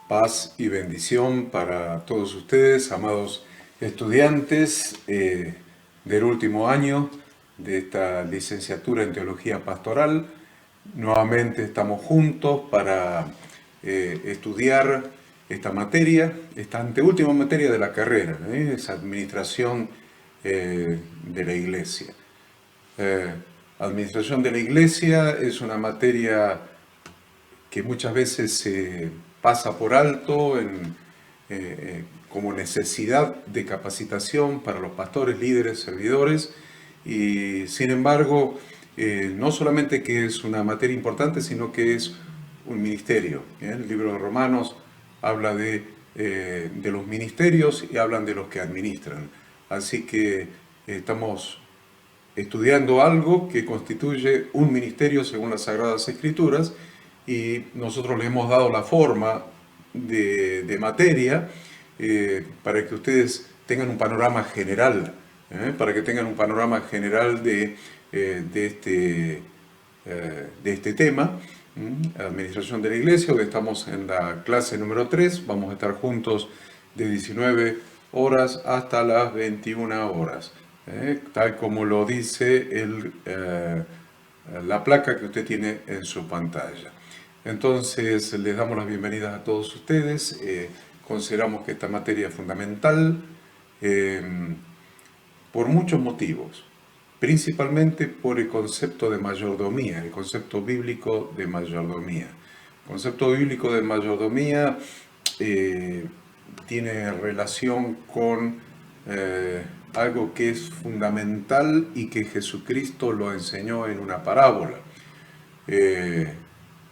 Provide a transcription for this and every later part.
Paz y bendición para todos ustedes, amados estudiantes del último año de esta licenciatura en Teología Pastoral. Nuevamente estamos juntos para estudiar esta materia, esta anteúltima materia de la carrera, es Administración de la Iglesia. Administración de la Iglesia es una materia que muchas veces se pasa por alto como necesidad de capacitación para los pastores, líderes, servidores, y sin embargo, no solamente que es una materia importante, sino que es un ministerio. El libro de Romanos habla de los ministerios y hablan de los que administran. Así que estamos estudiando algo que constituye un ministerio según las Sagradas Escrituras, y nosotros le hemos dado la forma de materia para que ustedes tengan un panorama general, de este tema, Administración de la Iglesia. Hoy estamos en la clase número 3, vamos a estar juntos de 19 horas hasta las 21 horas, tal como lo dice la placa que usted tiene en su pantalla. Entonces, les damos las bienvenidas a todos ustedes. Consideramos que esta materia es fundamental por muchos motivos, principalmente por el concepto de mayordomía, el concepto bíblico de mayordomía. El concepto bíblico de mayordomía tiene relación con algo que es fundamental y que Jesucristo lo enseñó en una parábola.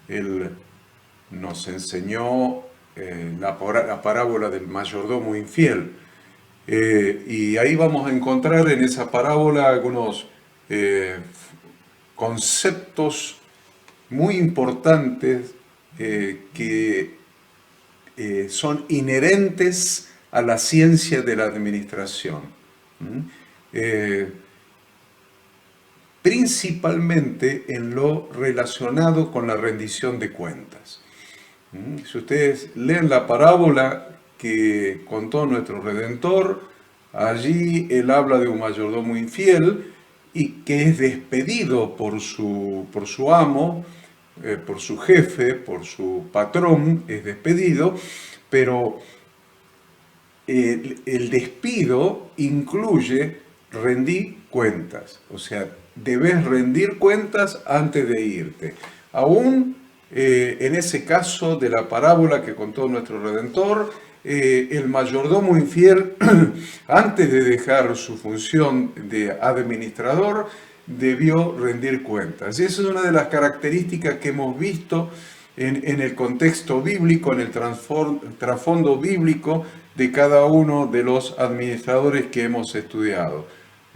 Él nos enseñó la parábola del mayordomo infiel. Y ahí vamos a encontrar en esa parábola algunos conceptos muy importantes que son inherentes a la ciencia de la administración. Principalmente en lo relacionado con la rendición de cuentas. Si ustedes leen la parábola que contó nuestro Redentor, allí él habla de un mayordomo infiel y que es despedido por su amo, por su jefe, por su patrón, es despedido, pero el despido incluye rendir cuentas, o sea, debes rendir cuentas antes de irte. Aún en ese caso de la parábola que contó nuestro Redentor, el mayordomo infiel, antes de dejar su función de administrador, debió rendir cuentas. Y esa es una de las características que hemos visto en el contexto bíblico, en el trasfondo bíblico de cada uno de los administradores que hemos estudiado.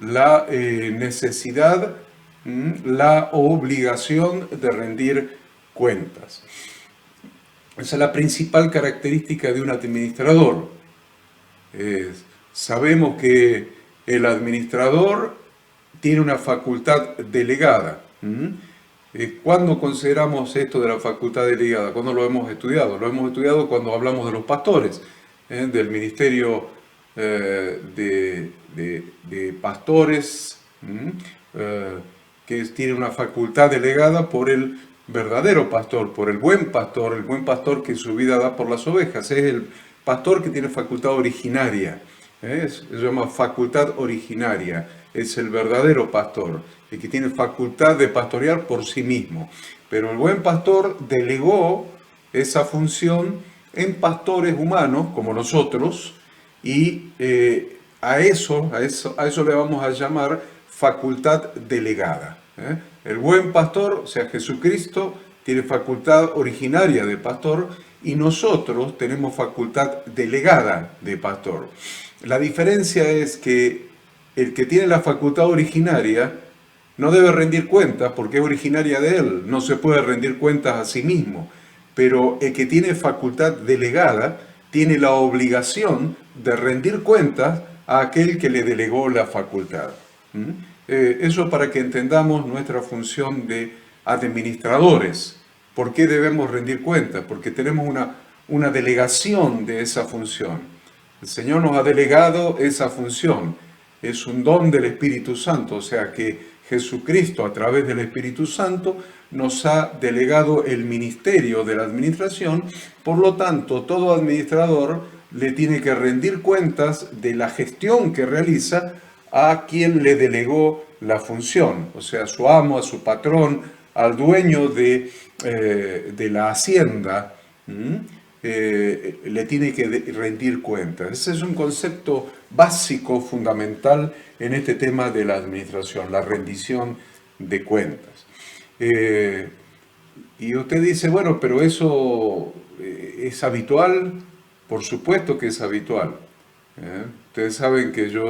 La necesidad, la obligación de rendir cuentas. Esa es la principal característica de un administrador. Sabemos que el administrador tiene una facultad delegada. ¿Cuándo consideramos esto de la facultad delegada? ¿Cuándo lo hemos estudiado? Lo hemos estudiado cuando hablamos de los pastores, del ministerio de pastores, que tiene una facultad delegada por el verdadero pastor, por el buen pastor que su vida da por las ovejas. Es el pastor que tiene facultad originaria, se llama facultad originaria, es el verdadero pastor, el que tiene facultad de pastorear por sí mismo. Pero el buen pastor delegó esa función en pastores humanos como nosotros, y a eso le vamos a llamar facultad delegada. El buen pastor, o sea Jesucristo, tiene facultad originaria de pastor, y nosotros tenemos facultad delegada de pastor. La diferencia es que el que tiene la facultad originaria no debe rendir cuentas porque es originaria de él, no se puede rendir cuentas a sí mismo, pero el que tiene facultad delegada tiene la obligación de rendir cuentas a aquel que le delegó la facultad. Eso para que entendamos nuestra función de administradores. ¿Por qué debemos rendir cuentas? Porque tenemos una delegación de esa función. El Señor nos ha delegado esa función. Es un don del Espíritu Santo, o sea que Jesucristo a través del Espíritu Santo nos ha delegado el ministerio de la administración. Por lo tanto, todo administrador le tiene que rendir cuentas de la gestión que realiza a quien le delegó la función, o sea, a su amo, a su patrón, al dueño de la hacienda, le tiene que rendir cuentas. Ese es un concepto básico, fundamental en este tema de la administración, la rendición de cuentas. Y usted dice, bueno, pero eso es habitual. Por supuesto que es habitual. Ustedes saben que yo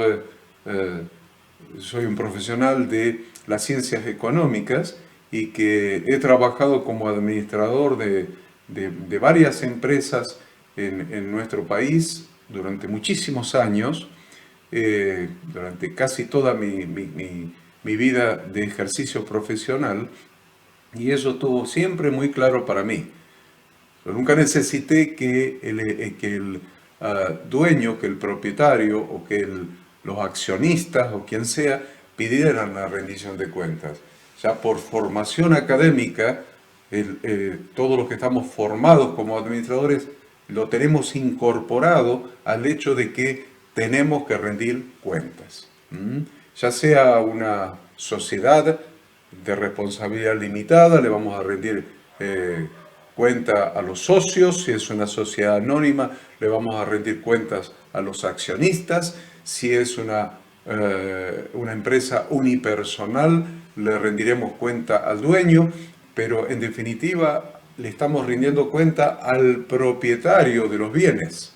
soy un profesional de las ciencias económicas y que he trabajado como administrador de varias empresas en nuestro país durante muchísimos años, durante casi toda mi vida de ejercicio profesional, y eso estuvo siempre muy claro para mí. Yo nunca necesité que el dueño, que el propietario o que los accionistas o quien sea pidieran la rendición de cuentas. Ya por formación académica, todos los que estamos formados como administradores lo tenemos incorporado al hecho de que tenemos que rendir cuentas. Ya sea una sociedad de responsabilidad limitada, le vamos a rendir cuenta a los socios. Si es una sociedad anónima, le vamos a rendir cuentas a los accionistas. Si es una empresa unipersonal, le rendiremos cuenta al dueño, pero en definitiva le estamos rindiendo cuenta al propietario de los bienes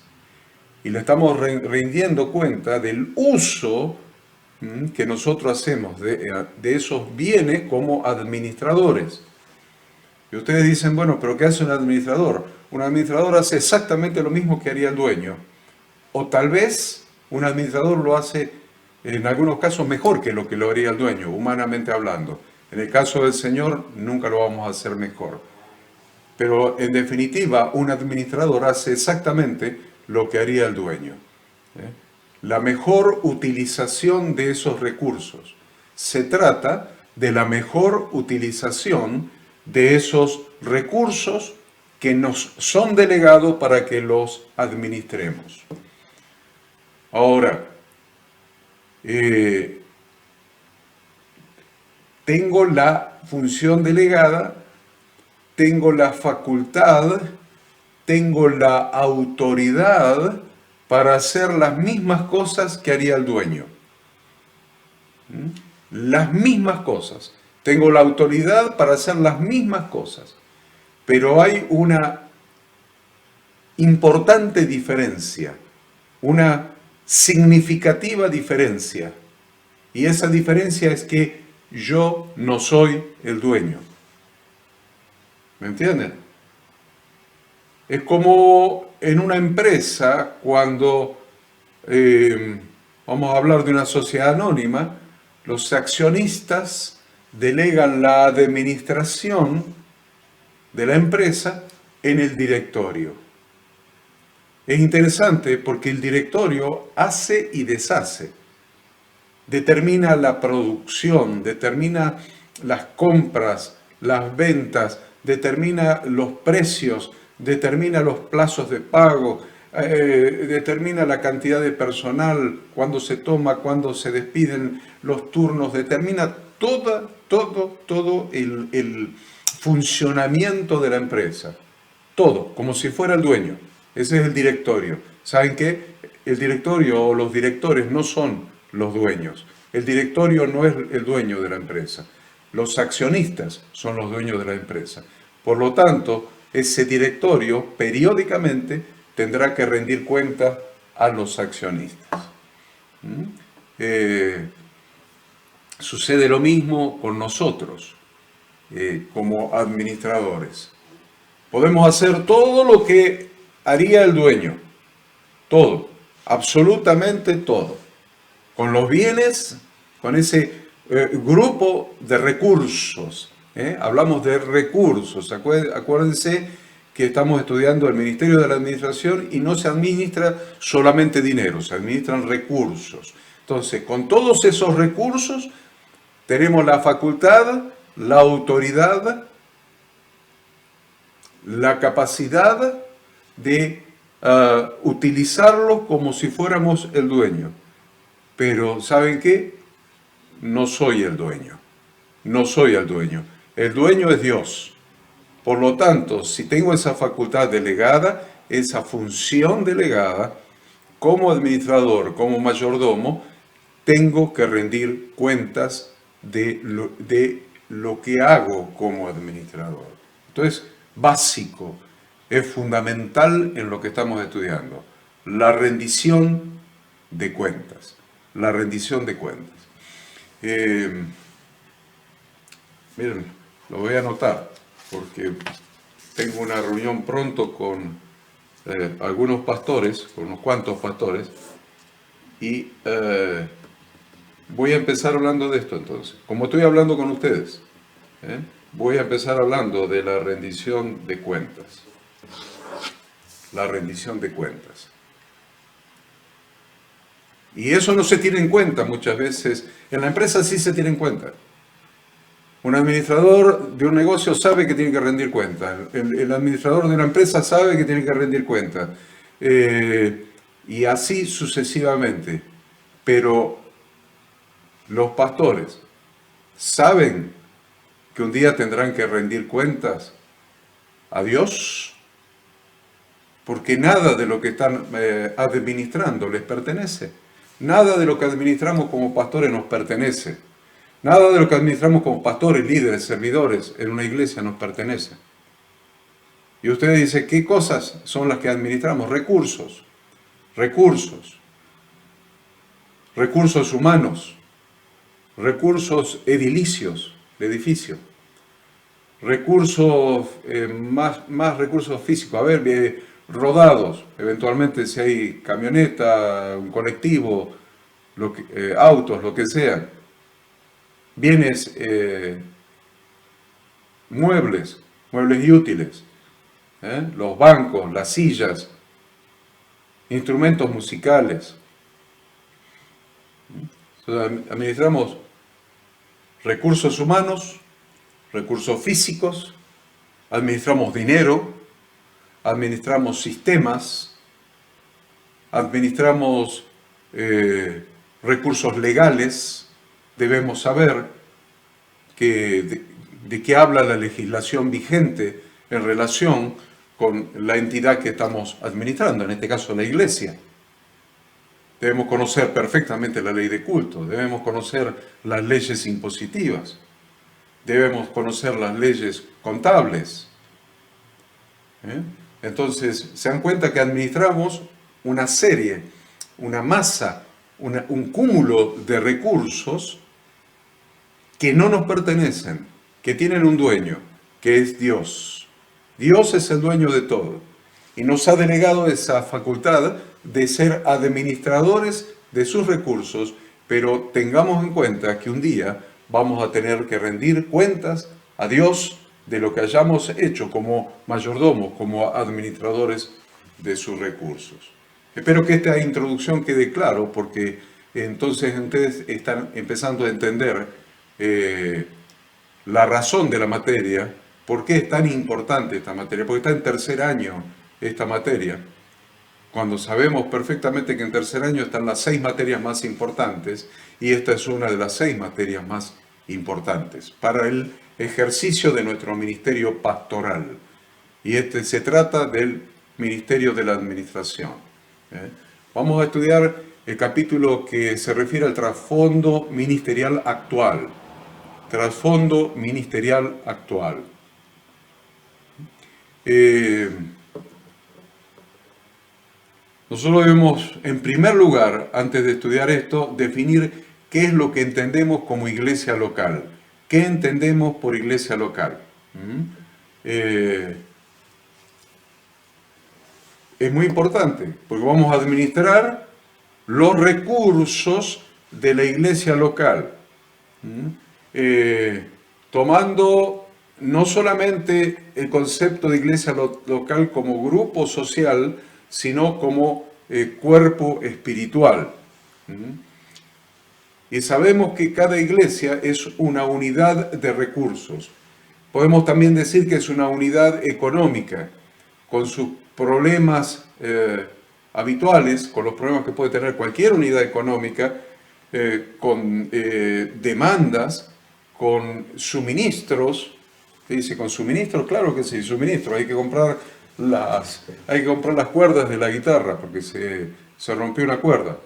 y le estamos rindiendo cuenta del uso que nosotros hacemos de esos bienes como administradores. Y ustedes dicen, bueno, pero ¿qué hace un administrador? Un administrador hace exactamente lo mismo que haría el dueño. O tal vez un administrador lo hace en algunos casos mejor que lo haría el dueño, humanamente hablando. En el caso del Señor nunca lo vamos a hacer mejor. Pero en definitiva, un administrador hace exactamente lo que haría el dueño. La mejor utilización de esos recursos. Se trata de la mejor utilización de esos recursos que nos son delegados para que los administremos. Ahora, tengo la función delegada, tengo la facultad, tengo la autoridad para hacer las mismas cosas que haría el dueño. Las mismas cosas. Tengo la autoridad para hacer las mismas cosas. Pero hay una importante diferencia, una significativa diferencia. Y esa diferencia es que yo no soy el dueño. ¿Me entienden? Es como en una empresa cuando vamos a hablar de una sociedad anónima, los accionistas delegan la administración de la empresa en el directorio. Es interesante porque el directorio hace y deshace, determina la producción, determina las compras, las ventas, determina los precios, determina los plazos de pago, determina la cantidad de personal, cuándo se toma, cuándo se despiden, los turnos, determina todo el funcionamiento de la empresa. Todo, como si fuera el dueño. Ese es el directorio. ¿Saben qué? El directorio o los directores no son los dueños. El directorio no es el dueño de la empresa. Los accionistas son los dueños de la empresa. Por lo tanto, ese directorio periódicamente tendrá que rendir cuenta a los accionistas. Sucede lo mismo con nosotros, como administradores. Podemos hacer todo lo que haría el dueño, todo, absolutamente todo, con los bienes, con ese grupo de recursos. Hablamos de recursos, acuérdense que estamos estudiando el Ministerio de la Administración y no se administra solamente dinero, se administran recursos. Entonces, con todos esos recursos tenemos la facultad, la autoridad, la capacidad de utilizarlos como si fuéramos el dueño. Pero, ¿saben qué? No soy el dueño. No soy el dueño. El dueño es Dios. Por lo tanto, si tengo esa facultad delegada, esa función delegada, como administrador, como mayordomo, tengo que rendir cuentas de lo que hago como administrador. Entonces, básico, es fundamental en lo que estamos estudiando, la rendición de cuentas. La rendición de cuentas. Miren, lo voy a anotar, porque tengo una reunión pronto con algunos pastores, con unos cuantos pastores, y voy a empezar hablando de esto entonces. Como estoy hablando con ustedes, voy a empezar hablando de la rendición de cuentas. La rendición de cuentas. Y eso no se tiene en cuenta muchas veces. En la empresa sí se tiene en cuenta. Un administrador de un negocio sabe que tiene que rendir cuentas. El administrador de una empresa sabe que tiene que rendir cuentas. Y así sucesivamente. Pero los pastores saben que un día tendrán que rendir cuentas a Dios, porque nada de lo que están administrando les pertenece. Nada de lo que administramos como pastores nos pertenece. Nada de lo que administramos como pastores, líderes, servidores en una iglesia nos pertenece. Y usted dice, ¿qué cosas son las que administramos? Recursos. Recursos. Recursos humanos. Recursos edilicios, de edificio. Recursos, más recursos físicos. A ver, rodados, eventualmente si hay camioneta, un colectivo, autos, lo que sea. Bienes, muebles y útiles, los bancos, las sillas, instrumentos musicales. Entonces, administramos recursos humanos, recursos físicos, administramos dinero, administramos sistemas, administramos recursos legales. Debemos saber de qué habla la legislación vigente en relación con la entidad que estamos administrando, en este caso la iglesia. Debemos conocer perfectamente la ley de culto, debemos conocer las leyes impositivas, debemos conocer las leyes contables. Entonces, se dan cuenta que administramos una serie, una masa, un cúmulo de recursos que no nos pertenecen, que tienen un dueño, que es Dios. Dios es el dueño de todo y nos ha delegado esa facultad de ser administradores de sus recursos, pero tengamos en cuenta que un día vamos a tener que rendir cuentas a Dios de lo que hayamos hecho como mayordomos, como administradores de sus recursos. Espero que esta introducción quede claro, porque entonces ustedes están empezando a entender la razón de la materia, por qué es tan importante esta materia, porque está en tercer año esta materia, cuando sabemos perfectamente que en tercer año están las 6 materias más importantes, y esta es una de las 6 materias más importantes para el ejercicio de nuestro ministerio pastoral. Y se trata del ministerio de la administración. Vamos a estudiar el capítulo que se refiere al trasfondo ministerial actual. Trasfondo ministerial actual. Nosotros debemos, en primer lugar, antes de estudiar esto, definir qué es lo que entendemos como iglesia local. ¿Qué entendemos por iglesia local? Es muy importante, porque vamos a administrar los recursos de la iglesia local, tomando no solamente el concepto de iglesia local como grupo social, sino como cuerpo espiritual. Y sabemos que cada iglesia es una unidad de recursos. Podemos también decir que es una unidad económica, con sus problemas habituales, con los problemas que puede tener cualquier unidad económica, con demandas, con suministros. ¿Qué dice? ¿Con suministros? Claro que sí, suministros. Hay que comprar las cuerdas de la guitarra porque se rompió una cuerda.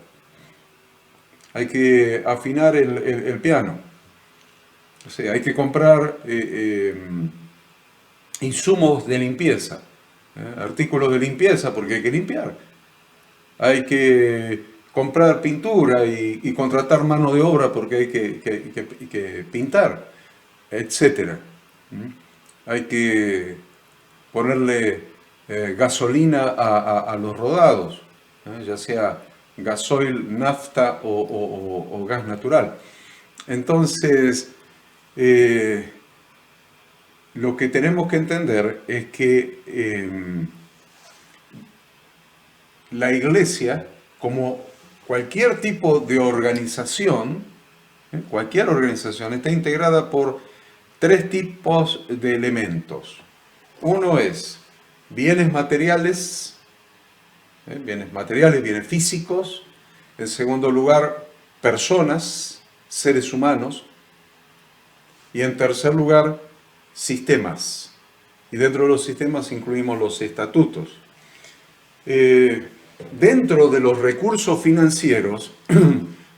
Hay que afinar el piano. O sea, hay que comprar insumos de limpieza, artículos de limpieza porque hay que limpiar. Hay que comprar pintura y contratar mano de obra porque hay que pintar, etcétera. Hay que ponerle gasolina a los rodados, ya sea gasoil, nafta o gas natural. Entonces, lo que tenemos que entender es que la iglesia, como cualquier tipo de organización, cualquier organización está integrada por tres tipos de elementos. Uno es bienes materiales, bienes físicos. En segundo lugar, personas, seres humanos. Y en tercer lugar, sistemas. Y dentro de los sistemas incluimos los estatutos. Dentro de los recursos financieros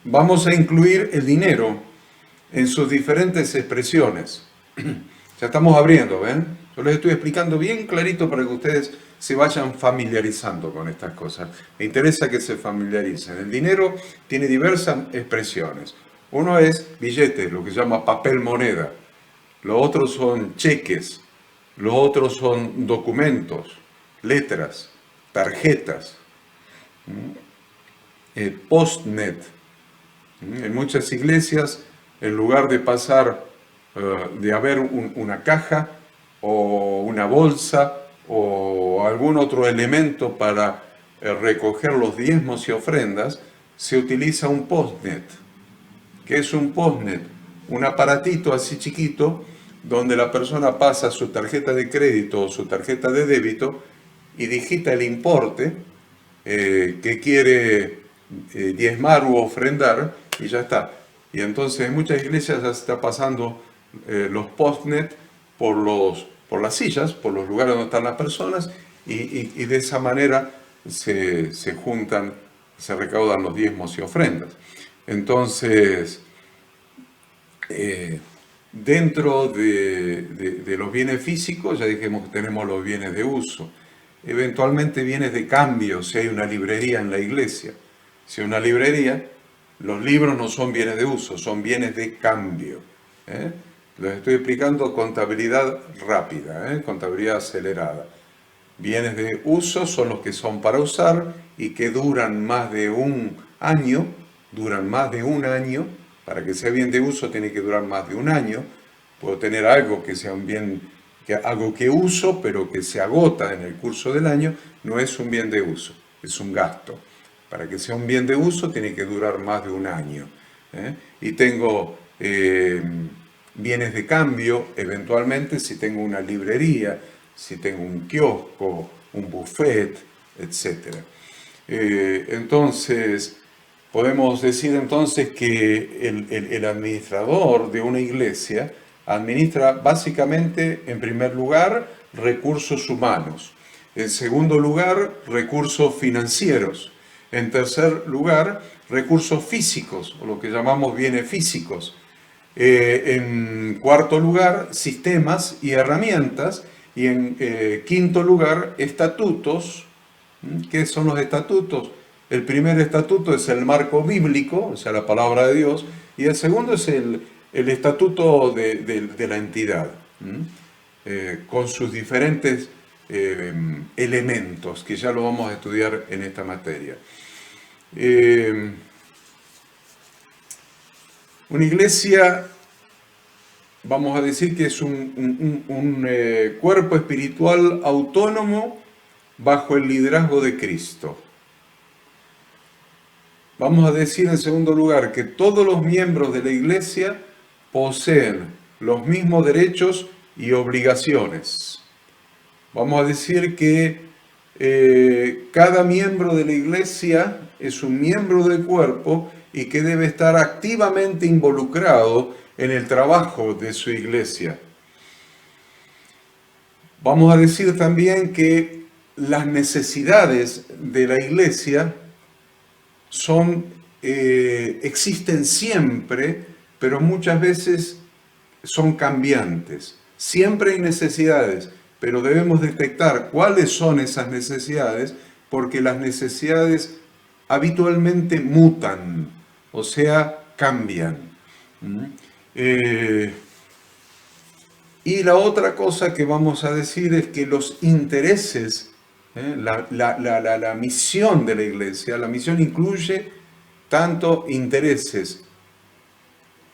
vamos a incluir el dinero en sus diferentes expresiones. Ya estamos abriendo, ¿ven? Yo les estoy explicando bien clarito para que ustedes se vayan familiarizando con estas cosas. Me interesa que se familiaricen. El dinero tiene diversas expresiones. Uno es billete, lo que se llama papel moneda. Lo otro son cheques. Lo otro son documentos, letras, tarjetas, postnet. En muchas iglesias, en lugar de pasar de haber una caja o una bolsa o algún otro elemento para recoger los diezmos y ofrendas, se utiliza un postnet. ¿Qué es un postnet? Un aparatito así chiquito donde la persona pasa su tarjeta de crédito o su tarjeta de débito y digita el importe que quiere diezmar u ofrendar y ya está. Y entonces en muchas iglesias ya se está pasando los postnet por las sillas, por los lugares donde están las personas y de esa manera se juntan, se recaudan los diezmos y ofrendas. Entonces, dentro de los bienes físicos, ya dijimos que tenemos los bienes de uso. Eventualmente bienes de cambio, si hay una librería en la iglesia. Si hay una librería, los libros no son bienes de uso, son bienes de cambio. Les estoy explicando contabilidad rápida, contabilidad acelerada. Bienes de uso son los que son para usar y que duran más de un año. Para que sea bien de uso tiene que durar más de un año. Puedo tener algo que sea un bien, algo que uso, pero que se agota en el curso del año, no es un bien de uso, es un gasto. Para que sea un bien de uso tiene que durar más de un año. Y tengo bienes de cambio, eventualmente, si tengo una librería, si tengo un kiosco, un buffet, etc. Entonces, podemos decir entonces que el administrador de una iglesia administra básicamente, en primer lugar, recursos humanos. En segundo lugar, recursos financieros. En tercer lugar, recursos físicos, o lo que llamamos bienes físicos. En cuarto lugar, sistemas y herramientas. Y en quinto lugar, estatutos. ¿Qué son los estatutos? El primer estatuto es el marco bíblico, o sea, la palabra de Dios, y el segundo es el estatuto de la entidad, con sus diferentes elementos, que ya lo vamos a estudiar en esta materia. Una iglesia vamos a decir que es un cuerpo espiritual autónomo bajo el liderazgo de Cristo. Vamos a decir en segundo lugar que todos los miembros de la iglesia poseen los mismos derechos y obligaciones. Vamos a decir que cada miembro de la iglesia es un miembro del cuerpo y que debe estar activamente involucrado en el trabajo de su iglesia. Vamos a decir también que las necesidades de la iglesia existen siempre, pero muchas veces son cambiantes. Siempre hay necesidades, pero debemos detectar cuáles son esas necesidades, porque las necesidades habitualmente mutan, o sea, cambian. Y la otra cosa que vamos a decir es que los intereses, la misión de la iglesia, la misión incluye tanto intereses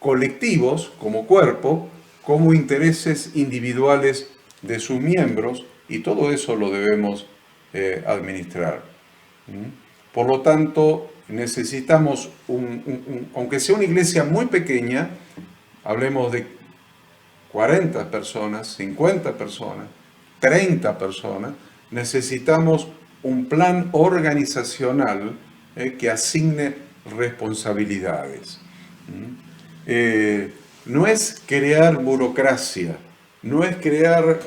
colectivos como cuerpo, como intereses individuales de sus miembros, y todo eso lo debemos administrar. Por lo tanto, necesitamos, aunque sea una iglesia muy pequeña, hablemos de 40 personas, 50 personas, 30 personas, necesitamos un plan organizacional que asigne responsabilidades. No es crear burocracia, no es crear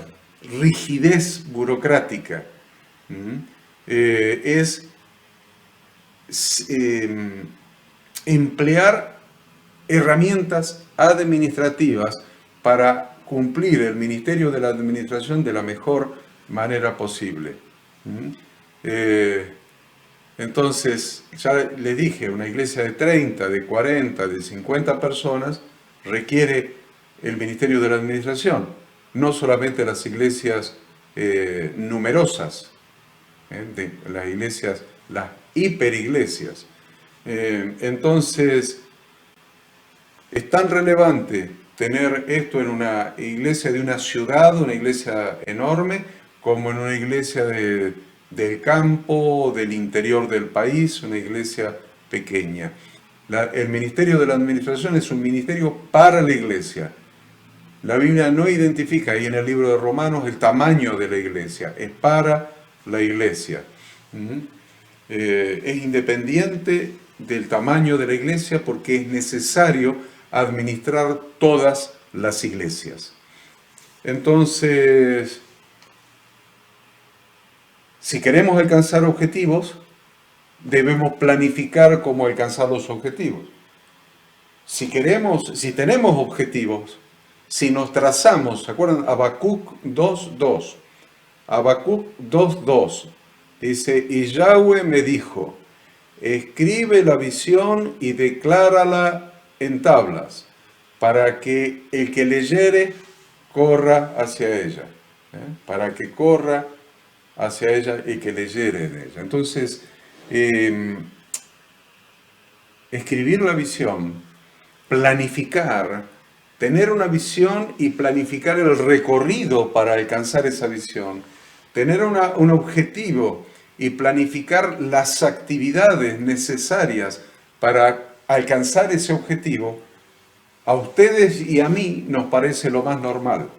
rigidez burocrática, es emplear herramientas administrativas para cumplir el ministerio de la administración de la mejor manera posible. Entonces, ya les dije, una iglesia de 30, de 40, de 50 personas requiere el ministerio de la administración, no solamente las iglesias numerosas, de las iglesias, las hiperiglesias. Entonces, es tan relevante tener esto en una iglesia de una ciudad, una iglesia enorme, como en una iglesia del campo, del interior del país, una iglesia pequeña. El ministerio de la administración es un ministerio para la iglesia. La Biblia no identifica ahí en el libro de Romanos el tamaño de la iglesia, es para la iglesia. Es independiente del tamaño de la iglesia porque es necesario administrar todas las iglesias. Entonces, si queremos alcanzar objetivos, debemos planificar cómo alcanzar los objetivos. Si tenemos objetivos, si nos trazamos, ¿se acuerdan? Habacuc 2.2. Habacuc 2.2 dice, y Yahweh me dijo, escribe la visión y declárala en tablas, para que el que leyere corra hacia ella. Para que corra hacia ella y que leyere en ella. Entonces, escribir la visión, planificar, tener una visión y planificar el recorrido para alcanzar esa visión, tener un objetivo y planificar las actividades necesarias para alcanzar ese objetivo, a ustedes y a mí nos parece lo más normal.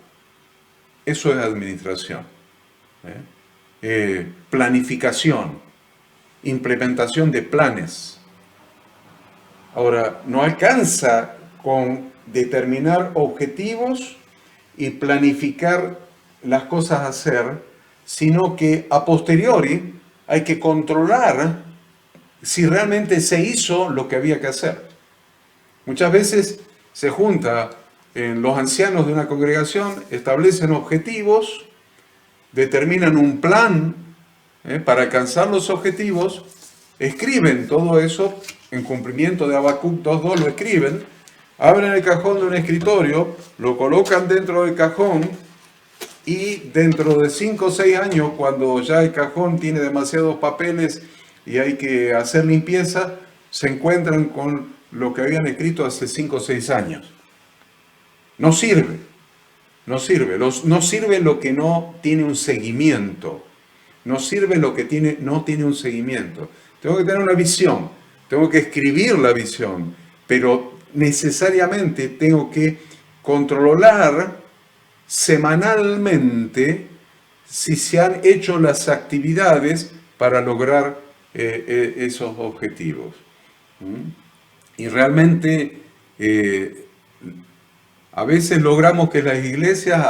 Eso es administración. Planificación, implementación de planes. Ahora, no alcanza con determinar objetivos y planificar las cosas a hacer, sino que a posteriori hay que controlar si realmente se hizo lo que había que hacer. Muchas veces se junta los ancianos de una congregación, establecen objetivos, determinan un plan para alcanzar los objetivos, escriben todo eso en cumplimiento de Habacuc 2.2, lo escriben, abren el cajón de un escritorio, lo colocan dentro del cajón y dentro de 5 o 6 años, cuando ya el cajón tiene demasiados papeles y hay que hacer limpieza, se encuentran con lo que habían escrito hace 5 o 6 años. No sirve, no sirve. No sirve lo que no tiene un seguimiento. No sirve lo que no tiene un seguimiento. Tengo que tener una visión, tengo que escribir la visión, pero necesariamente tengo que controlar semanalmente si se han hecho las actividades para lograr esos objetivos. Y realmente a veces logramos que las iglesias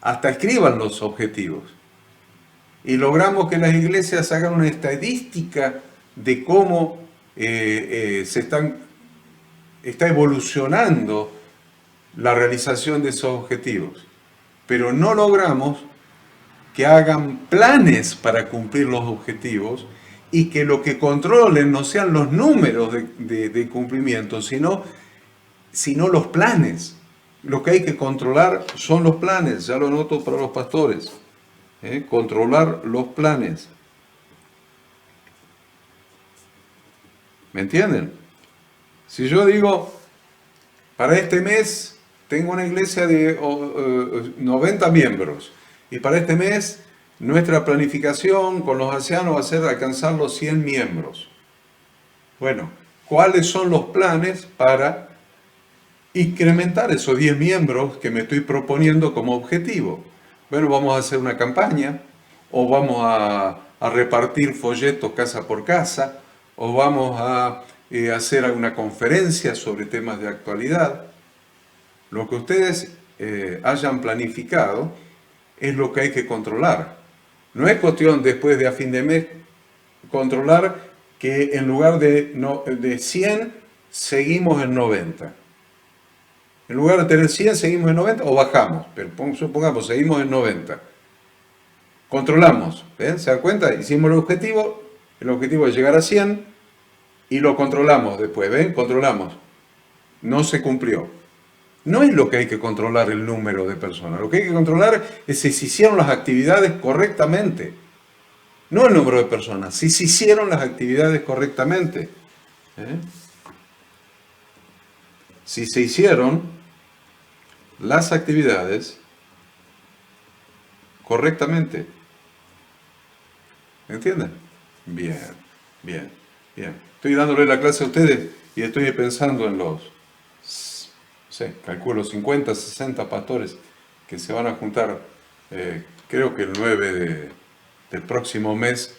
hasta escriban los objetivos. Y logramos que las iglesias hagan una estadística de cómo está evolucionando la realización de esos objetivos. Pero no logramos que hagan planes para cumplir los objetivos y que lo que controlen no sean los números de cumplimiento, sino los planes. Lo que hay que controlar son los planes, ya lo noto para los pastores. Controlar los planes. ¿Me entienden? Si yo digo, para este mes tengo una iglesia de 90 miembros y para este mes nuestra planificación con los ancianos va a ser alcanzar los 100 miembros. Bueno, ¿cuáles son los planes para incrementar esos 10 miembros que me estoy proponiendo como objetivo? Bueno, vamos a hacer una campaña, o vamos a repartir folletos casa por casa, o vamos a hacer alguna conferencia sobre temas de actualidad. Lo que ustedes hayan planificado es lo que hay que controlar. No es cuestión después de a fin de mes controlar que en lugar de 100 seguimos en 90. En lugar de tener 100, seguimos en 90 o bajamos, pero supongamos, seguimos en 90. Controlamos, ¿ven? ¿Se dan cuenta? Hicimos el objetivo es llegar a 100 y lo controlamos después, ¿ven? Controlamos. No se cumplió. No es lo que hay que controlar el número de personas, lo que hay que controlar es si se hicieron las actividades correctamente. No el número de personas, si se hicieron las actividades correctamente. Si se hicieron las actividades correctamente. ¿Entienden? Bien, bien, bien. Estoy dándole la clase a ustedes y estoy pensando en los, calculo 50, 60 pastores que se van a juntar, creo que el 9 del próximo mes,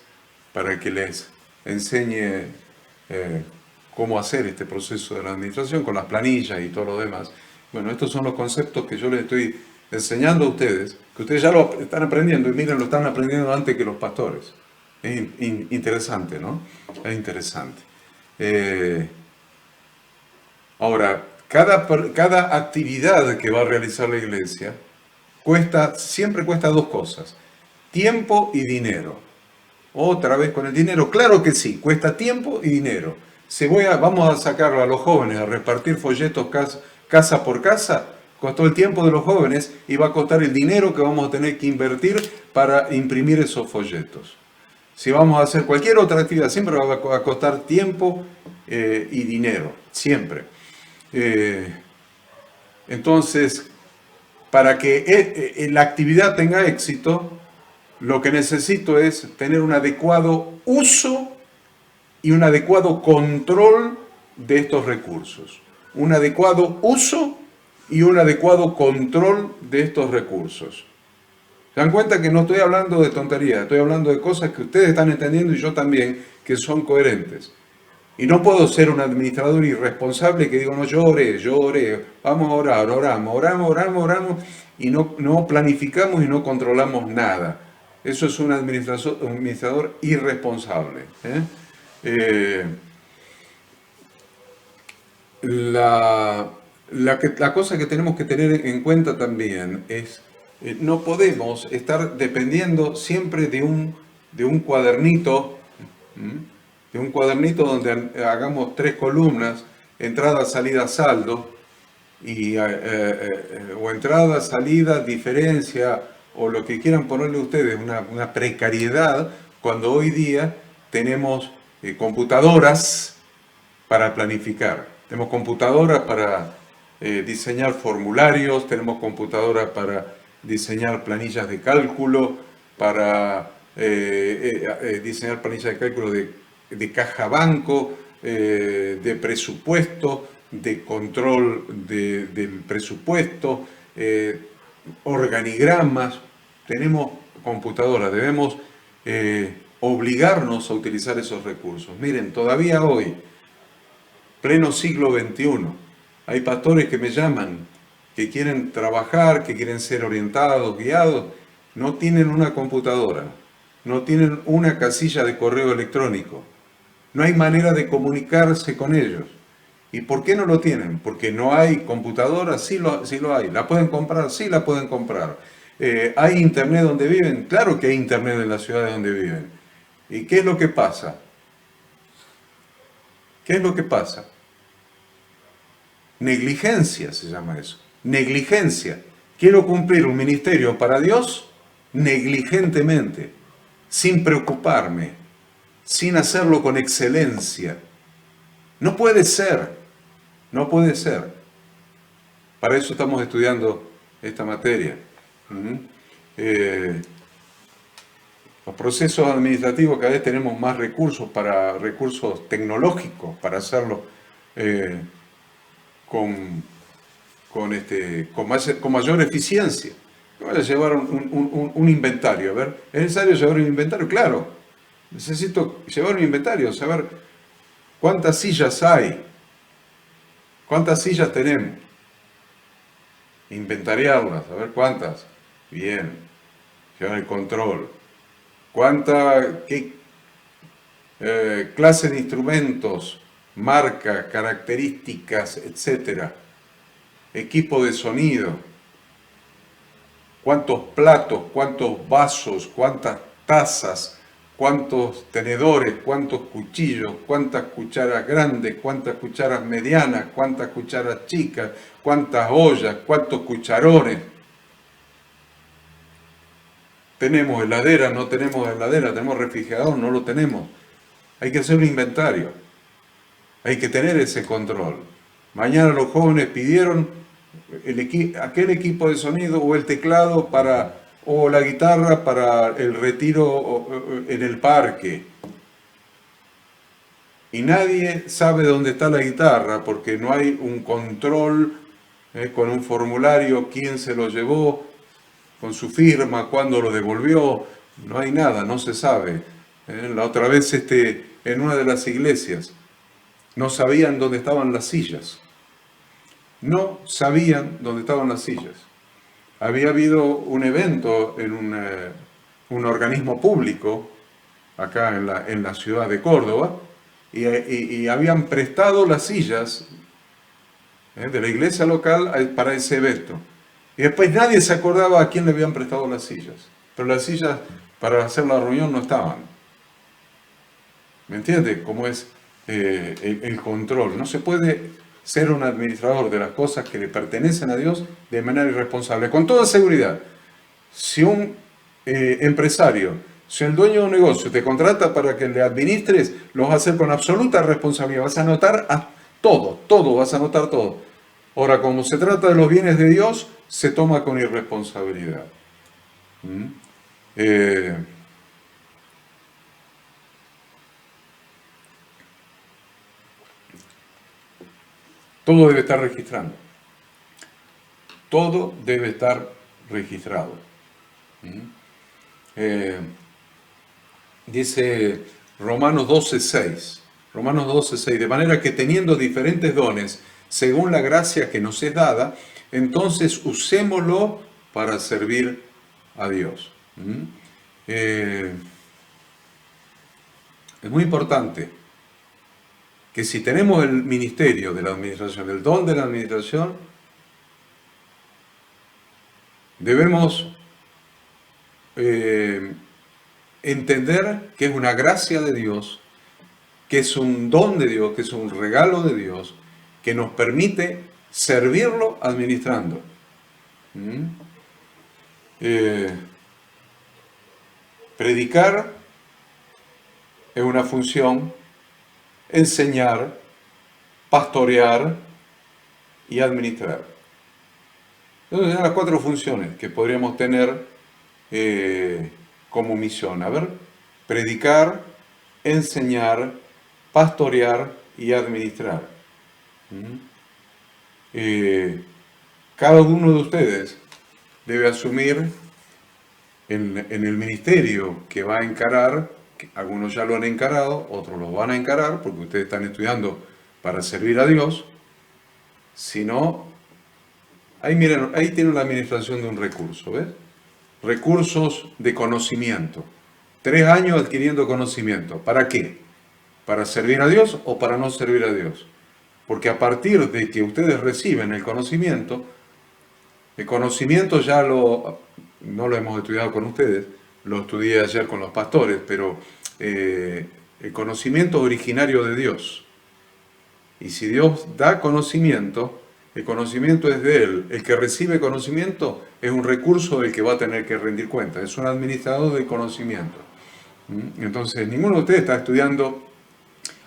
para que les enseñe cómo hacer este proceso de la administración con las planillas y todo lo demás. Bueno, estos son los conceptos que yo les estoy enseñando a ustedes, que ustedes ya lo están aprendiendo, y miren, lo están aprendiendo antes que los pastores. Es interesante, ¿no? Es interesante. Ahora, cada actividad que va a realizar la iglesia siempre cuesta dos cosas: tiempo y dinero. Otra vez con el dinero, claro que sí, cuesta tiempo y dinero. Vamos a sacar a los jóvenes a repartir folletos casa por casa, costó el tiempo de los jóvenes y va a costar el dinero que vamos a tener que invertir para imprimir esos folletos. Si vamos a hacer cualquier otra actividad, siempre va a costar tiempo y dinero, siempre. Entonces, para que la actividad tenga éxito, lo que necesito es tener un adecuado uso y un adecuado control de estos recursos. Un adecuado uso y un adecuado control de estos recursos. ¿Se dan cuenta que no estoy hablando de tonterías? Estoy hablando de cosas que ustedes están entendiendo y yo también, que son coherentes. Y no puedo ser un administrador irresponsable que digo, no, yo oré, vamos a orar, oramos, y no planificamos y no controlamos nada. Eso es un administrador irresponsable. La cosa que tenemos que tener en cuenta también es, no podemos estar dependiendo siempre de un cuadernito, donde hagamos 3 columnas, entrada, salida, saldo, o entrada, salida, diferencia, o lo que quieran ponerle ustedes, una precariedad, cuando hoy día tenemos computadoras para planificar. Tenemos computadoras diseñar formularios, tenemos computadoras para diseñar planillas de cálculo, para diseñar planillas de cálculo de caja banco, de presupuesto, de control del presupuesto, organigramas. Tenemos computadoras, debemos obligarnos a utilizar esos recursos. Miren, todavía hoy, pleno siglo XXI, hay pastores que me llaman, que quieren trabajar, que quieren ser orientados, guiados, no tienen una computadora, no tienen una casilla de correo electrónico, no hay manera de comunicarse con ellos. ¿Y por qué no lo tienen? Porque no hay computadora, sí lo hay. ¿La pueden comprar? Sí la pueden comprar. ¿Hay internet donde viven? Claro que hay internet en la ciudad donde viven. ¿Y qué es lo que pasa? ¿Qué es lo que pasa? Negligencia se llama eso. Negligencia. Quiero cumplir un ministerio para Dios negligentemente, sin preocuparme, sin hacerlo con excelencia. No puede ser, no puede ser. Para eso estamos estudiando esta materia. Los procesos administrativos, cada vez tenemos más recursos tecnológicos para hacerlo con mayor eficiencia. Voy a llevar un inventario, a ver, ¿es necesario llevar un inventario? Claro, necesito llevar un inventario, saber cuántas sillas hay, cuántas sillas tenemos, inventariarlas, a ver cuántas, bien, llevar el control, qué clase de instrumentos, marca, características, etcétera, equipo de sonido, cuántos platos, cuántos vasos, cuántas tazas, cuántos tenedores, cuántos cuchillos, cuántas cucharas grandes, cuántas cucharas medianas, cuántas cucharas chicas, cuántas ollas, cuántos cucharones. Tenemos heladera, no tenemos heladera, tenemos refrigerador, no lo tenemos. Hay que hacer un inventario, hay que tener ese control. Mañana los jóvenes pidieron aquel equipo de sonido o el teclado o la guitarra para el retiro en el parque. Y nadie sabe dónde está la guitarra porque no hay un control con un formulario, quién se lo llevó, con su firma, cuándo lo devolvió. No hay nada, no se sabe. La otra vez en una de las iglesias no sabían dónde estaban las sillas. No sabían dónde estaban las sillas. Había habido un evento en un organismo público, acá en la ciudad de Córdoba, y habían prestado las sillas de la iglesia local para ese evento. Y después nadie se acordaba a quién le habían prestado las sillas. Pero las sillas para hacer la reunión no estaban. ¿Me entiende? Cómo es el control. No se puede ser un administrador de las cosas que le pertenecen a Dios de manera irresponsable. Con toda seguridad, si un empresario, si el dueño de un negocio te contrata para que le administres, lo vas a hacer con absoluta responsabilidad. Vas a anotar todo, vas a anotar todo. Ahora, como se trata de los bienes de Dios, se toma con irresponsabilidad. Todo debe estar registrando. Todo debe estar registrado. Dice Romanos 12:6. Romanos 12:6. De manera que teniendo diferentes dones, según la gracia que nos es dada, entonces usémoslo para servir a Dios. Es muy importante que si tenemos el ministerio de la administración, el don de la administración, debemos entender que es una gracia de Dios, que es un don de Dios, que es un regalo de Dios, que nos permite servirlo administrando. Predicar es una función, enseñar, pastorear y administrar. Entonces, son las 4 funciones que podríamos tener como misión. A ver, predicar, enseñar, pastorear y administrar. Cada uno de ustedes debe asumir en el ministerio que va a encarar, que algunos ya lo han encarado, otros lo van a encarar porque ustedes están estudiando para servir a Dios. Si no, ahí miren, ahí tienen la administración de un recurso, ¿ves? Recursos de conocimiento. 3 años adquiriendo conocimiento. ¿Para qué? ¿Para servir a Dios o para no servir a Dios? Porque a partir de que ustedes reciben el conocimiento ya no lo hemos estudiado con ustedes, lo estudié ayer con los pastores, pero el conocimiento originario de Dios. Y si Dios da conocimiento, el conocimiento es de Él. El que recibe conocimiento es un recurso del que va a tener que rendir cuenta. Es un administrador del conocimiento. Entonces, ninguno de ustedes está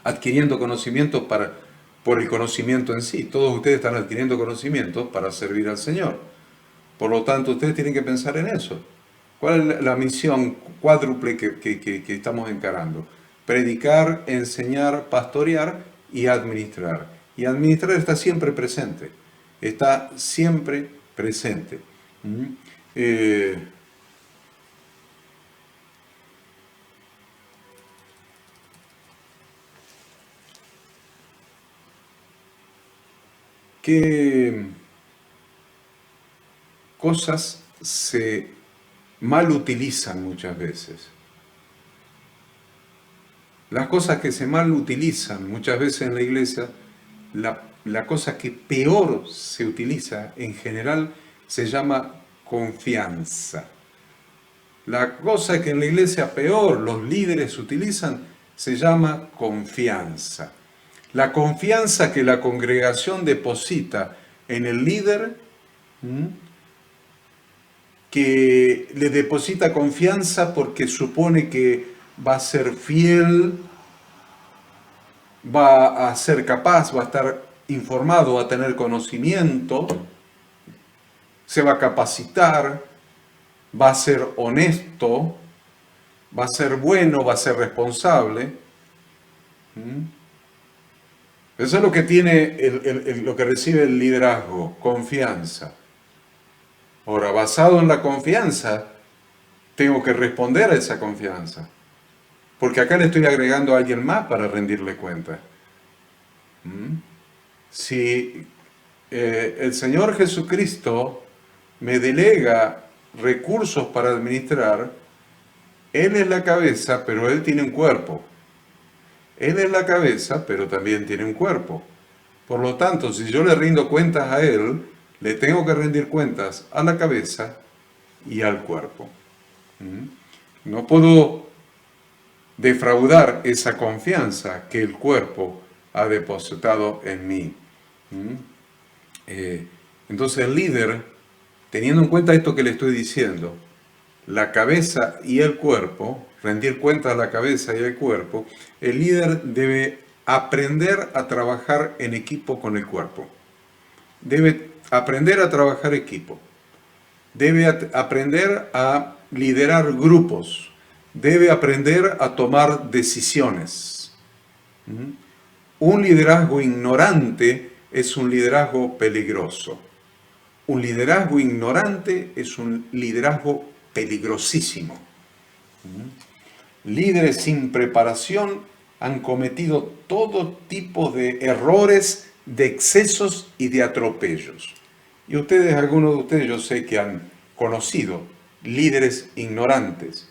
adquiriendo conocimiento por el conocimiento en sí. Todos ustedes están adquiriendo conocimiento para servir al Señor. Por lo tanto, ustedes tienen que pensar en eso. ¿Cuál es la misión cuádruple que estamos encarando? Predicar, enseñar, pastorear y administrar. Y administrar está siempre presente. Está siempre presente. ¿Qué cosas se mal utilizan muchas veces? Las cosas que se mal utilizan muchas veces en la iglesia, la cosa que peor se utiliza en general se llama confianza. La cosa que en la iglesia peor los líderes utilizan se llama confianza. La confianza que la congregación deposita en el líder, que le deposita confianza porque supone que va a ser fiel, va a ser capaz, va a estar informado, va a tener conocimiento, se va a capacitar, va a ser honesto, va a ser bueno, va a ser responsable. Eso es lo que tiene lo que recibe el liderazgo, confianza. Ahora, basado en la confianza, tengo que responder a esa confianza. Porque acá le estoy agregando a alguien más para rendirle cuenta. Si el Señor Jesucristo me delega recursos para administrar, Él es la cabeza, pero Él tiene un cuerpo. Él es la cabeza, pero también tiene un cuerpo. Por lo tanto, si yo le rindo cuentas a Él, le tengo que rendir cuentas a la cabeza y al cuerpo. No puedo defraudar esa confianza que el cuerpo ha depositado en mí. Entonces el líder, teniendo en cuenta esto que le estoy diciendo, la cabeza y el cuerpo, rendir cuentas a la cabeza y al cuerpo, el líder debe aprender a trabajar en equipo con el cuerpo. Debe aprender a trabajar equipo. Debe aprender a liderar grupos. Debe aprender a tomar decisiones. Un liderazgo ignorante es un liderazgo peligroso. Un liderazgo ignorante es un liderazgo peligrosísimo. Líderes sin preparación han cometido todo tipo de errores, de excesos y de atropellos. Y ustedes, algunos de ustedes, yo sé que han conocido líderes ignorantes,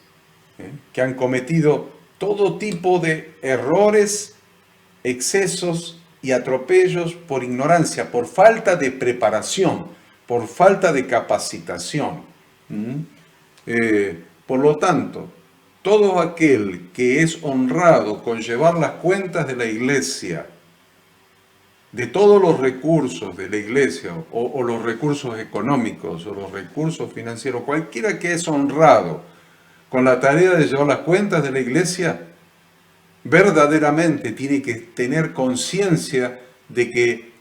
que han cometido todo tipo de errores, excesos y atropellos por ignorancia, por falta de preparación, por falta de capacitación. Por lo tanto, todo aquel que es honrado con llevar las cuentas de la iglesia, de todos los recursos de la iglesia, o los recursos económicos, o los recursos financieros, cualquiera que es honrado con la tarea de llevar las cuentas de la iglesia, verdaderamente tiene que tener conciencia de que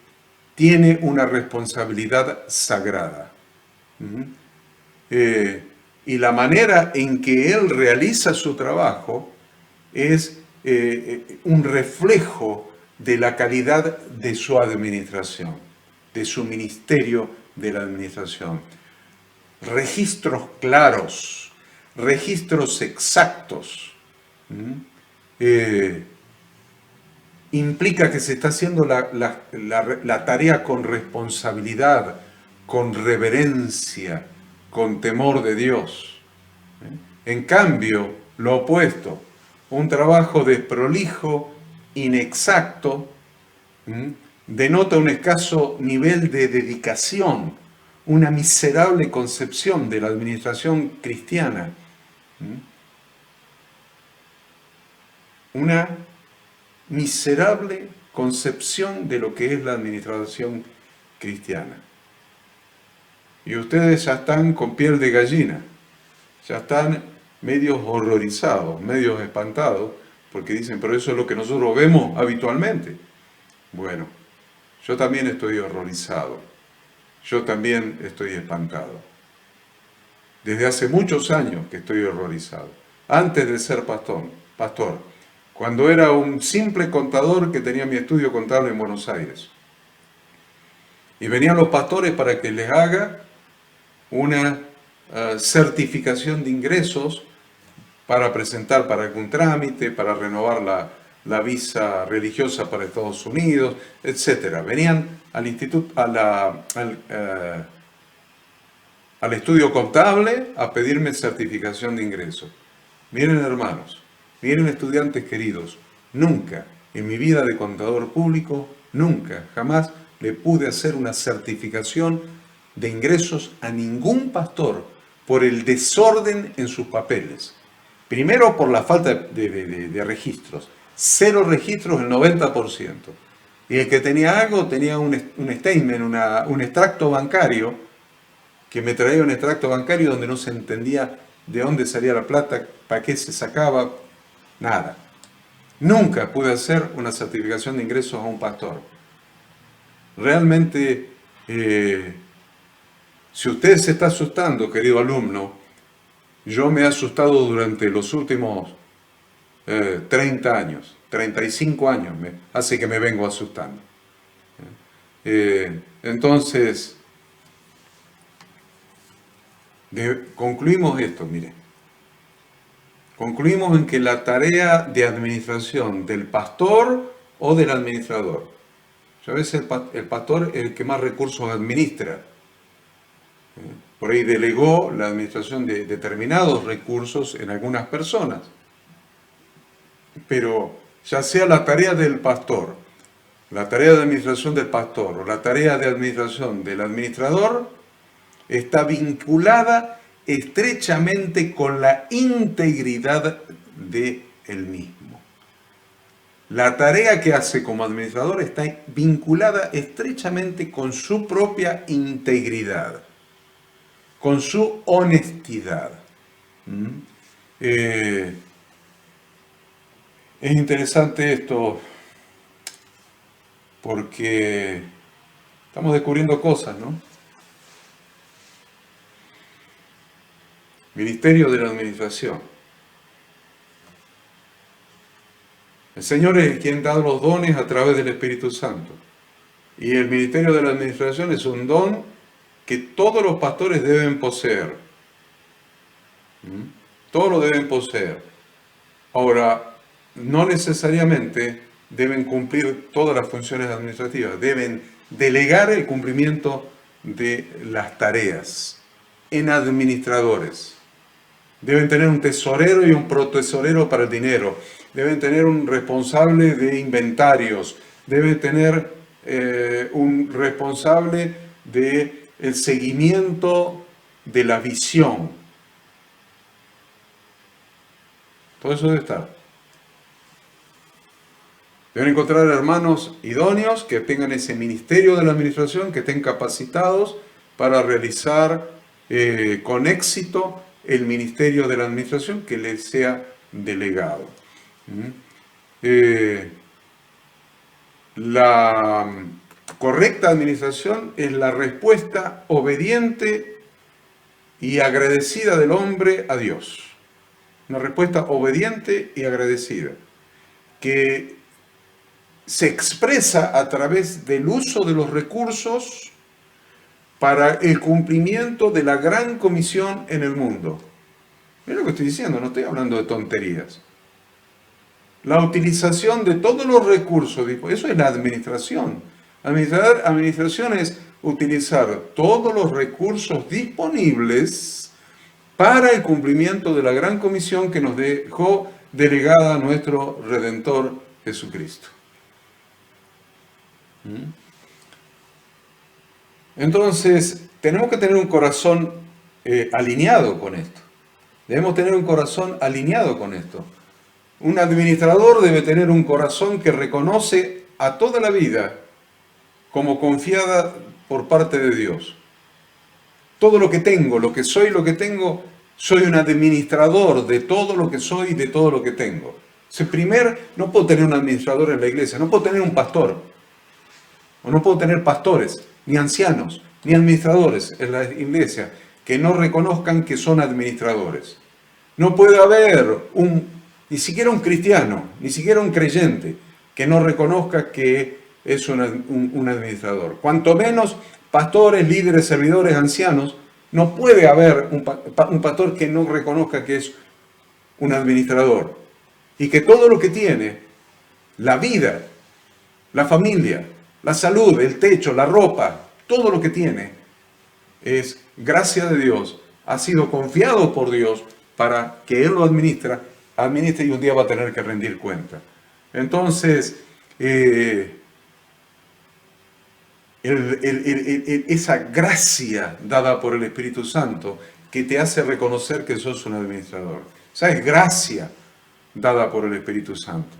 tiene una responsabilidad sagrada. Y la manera en que él realiza su trabajo es un reflejo de la calidad de su administración, de su ministerio de la administración. Registros claros, registros exactos. Implica que se está haciendo la tarea con responsabilidad, con reverencia, con temor de Dios. En cambio, lo opuesto, un trabajo desprolijo, inexacto, denota un escaso nivel de dedicación, una miserable concepción de la administración cristiana, una miserable concepción de lo que es la administración cristiana. Y ustedes ya están con piel de gallina, ya están medios horrorizados, medios espantados, porque dicen, pero eso es lo que nosotros vemos habitualmente. Bueno, yo también estoy horrorizado, yo también estoy espantado. Desde hace muchos años que estoy horrorizado, antes de ser pastor, cuando era un simple contador que tenía mi estudio contable en Buenos Aires. Y venían los pastores para que les haga una certificación de ingresos para presentar para algún trámite, para renovar la visa religiosa para Estados Unidos, etc. Venían al instituto, al estudio contable a pedirme certificación de ingresos. Miren, hermanos, miren, estudiantes queridos, nunca en mi vida de contador público, nunca, jamás le pude hacer una certificación de ingresos a ningún pastor por el desorden en sus papeles. Primero por la falta de registros. 0 registros el 90%. Y el que tenía algo tenía un statement, un extracto bancario, que me traía un extracto bancario donde no se entendía de dónde salía la plata, para qué se sacaba, nada. Nunca pude hacer una certificación de ingresos a un pastor. Realmente, si usted se está asustando, querido alumno, yo me he asustado durante los últimos 30 años, 35 años, hace que me vengo asustando. Entonces, concluimos esto, mire. Concluimos en que la tarea de administración del pastor o del administrador, a veces el pastor es el que más recursos administra. Por ahí delegó la administración de determinados recursos en algunas personas. Pero ya sea la tarea del pastor, la tarea de administración del pastor o la tarea de administración del administrador, está vinculada estrechamente con la integridad de él mismo. La tarea que hace como administrador está vinculada estrechamente con su propia integridad, con su honestidad. Es interesante esto porque estamos descubriendo cosas, ¿no? Ministerio de la Administración. El Señor es quien da los dones a través del Espíritu Santo. Y el Ministerio de la Administración es un don que todos los pastores deben poseer. Todos lo deben poseer. Ahora, no necesariamente deben cumplir todas las funciones administrativas. Deben delegar el cumplimiento de las tareas en administradores. Deben tener un tesorero y un protesorero para el dinero. Deben tener un responsable de inventarios. Deben tener un responsable del seguimiento de la visión. Todo eso debe estar. Deben encontrar hermanos idóneos que tengan ese ministerio de la administración, que estén capacitados para realizar con éxito el ministerio de la administración que les sea delegado. La correcta administración es la respuesta obediente y agradecida del hombre a Dios. Una respuesta obediente y agradecida, que se expresa a través del uso de los recursos para el cumplimiento de la gran comisión en el mundo. Mira lo que estoy diciendo, no estoy hablando de tonterías. La utilización de todos los recursos, eso es la administración. Administración es utilizar todos los recursos disponibles para el cumplimiento de la gran comisión que nos dejó delegada nuestro Redentor Jesucristo. Entonces, tenemos que tener un corazón alineado con esto. Debemos tener un corazón alineado con esto. Un administrador debe tener un corazón que reconoce a toda la vida como confiada por parte de Dios. Todo lo que tengo, lo que soy, lo que tengo, soy un administrador de todo lo que soy y de todo lo que tengo. No puedo tener un administrador en la iglesia, no puedo tener un pastor, o no puedo tener pastores, ni ancianos, ni administradores en la iglesia que no reconozcan que son administradores. No puede haber ni siquiera un cristiano, ni siquiera un creyente que no reconozca que es un administrador. Cuanto menos pastores, líderes, servidores, ancianos, no puede haber un pastor que no reconozca que es un administrador y que todo lo que tiene, la vida, la familia, la salud, el techo, la ropa, todo lo que tiene es gracia de Dios, ha sido confiado por Dios para que Él lo administre y un día va a tener que rendir cuenta. Entonces, esa gracia dada por el Espíritu Santo que te hace reconocer que sos un administrador. ¿Sabes? Gracia dada por el Espíritu Santo.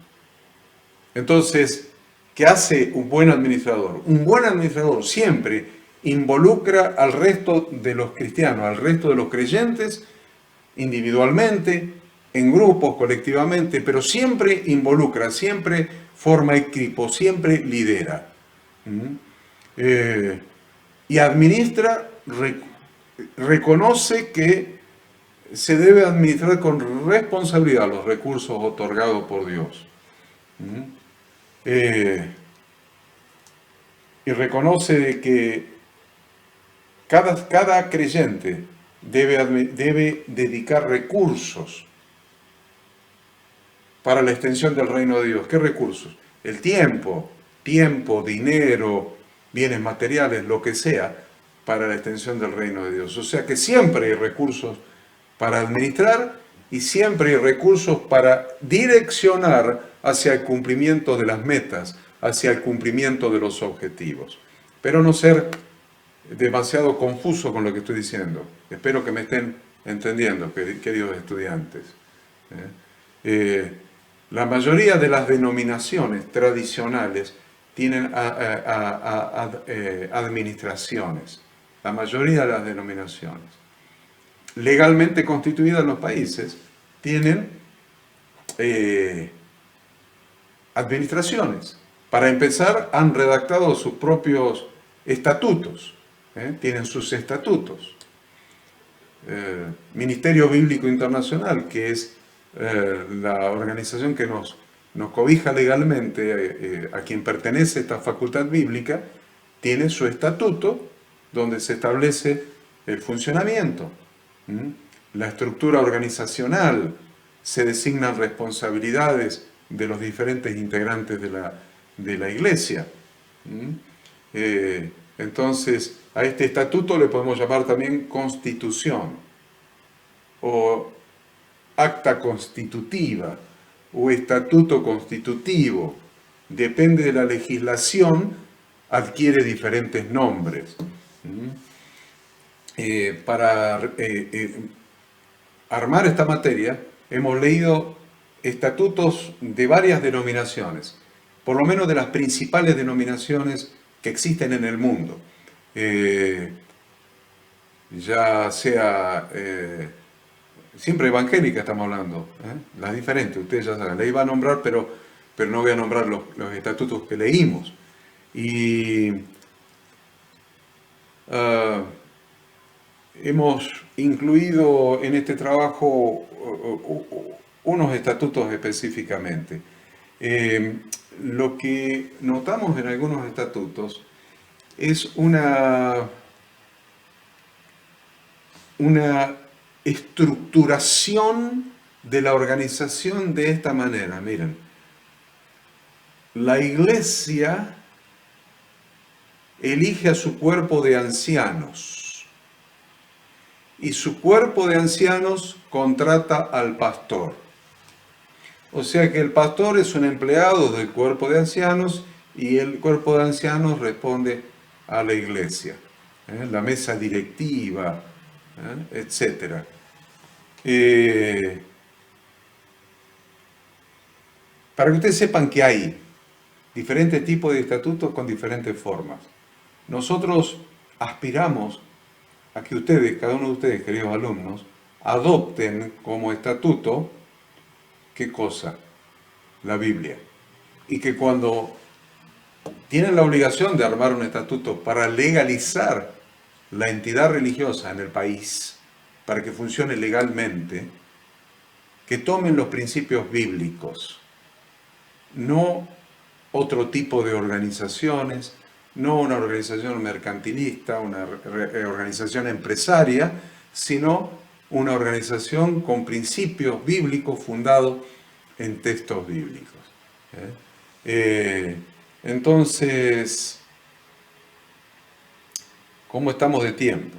Entonces, ¿qué hace un buen administrador? Un buen administrador siempre involucra al resto de los cristianos, al resto de los creyentes, individualmente, en grupos, colectivamente, pero siempre involucra, siempre forma equipo, siempre lidera. Y administra, reconoce que se debe administrar con responsabilidad los recursos otorgados por Dios. Y reconoce de que cada creyente debe dedicar recursos para la extensión del reino de Dios. ¿Qué recursos? El tiempo, dinero, bienes materiales, lo que sea, para la extensión del reino de Dios. O sea que siempre hay recursos para administrar y siempre hay recursos para direccionar hacia el cumplimiento de las metas, hacia el cumplimiento de los objetivos. Espero no ser demasiado confuso con lo que estoy diciendo. Espero que me estén entendiendo, queridos estudiantes. La mayoría de las denominaciones tradicionales tienen administraciones. La mayoría de las denominaciones legalmente constituidas en los países tienen administraciones. Para empezar, han redactado sus propios estatutos. Tienen sus estatutos. Ministerio Bíblico Internacional, que es la organización que nos cobija legalmente, a quien pertenece esta facultad bíblica, tiene su estatuto donde se establece el funcionamiento, la estructura organizacional, se designan responsabilidades de los diferentes integrantes de la iglesia. Entonces, a este estatuto le podemos llamar también constitución, o acta constitutiva, o estatuto constitutivo. Depende de la legislación, adquiere diferentes nombres. Para armar esta materia, hemos leído estatutos de varias denominaciones, por lo menos de las principales denominaciones que existen en el mundo. Ya sea, siempre evangélica estamos hablando, las diferentes, ustedes ya saben, la iba a nombrar, pero no voy a nombrar los estatutos que leímos. Y ah, hemos incluido en este trabajo unos estatutos específicamente. Eh, lo que notamos en algunos estatutos es una estructuración de la organización de esta manera. Miren, la iglesia elige a su cuerpo de ancianos y su cuerpo de ancianos contrata al pastor. O sea que el pastor es un empleado del cuerpo de ancianos y el cuerpo de ancianos responde a la iglesia, la mesa directiva, etc. Para que ustedes sepan que hay diferentes tipos de estatutos con diferentes formas. Nosotros aspiramos a que ustedes, cada uno de ustedes, queridos alumnos, adopten como estatuto, ¿qué cosa? La Biblia. Y que cuando tienen la obligación de armar un estatuto para legalizar la entidad religiosa en el país, para que funcione legalmente, que tomen los principios bíblicos, no otro tipo de organizaciones, no una organización mercantilista, una organización empresaria, sino una organización con principios bíblicos fundados en textos bíblicos. Entonces, ¿cómo estamos de tiempo?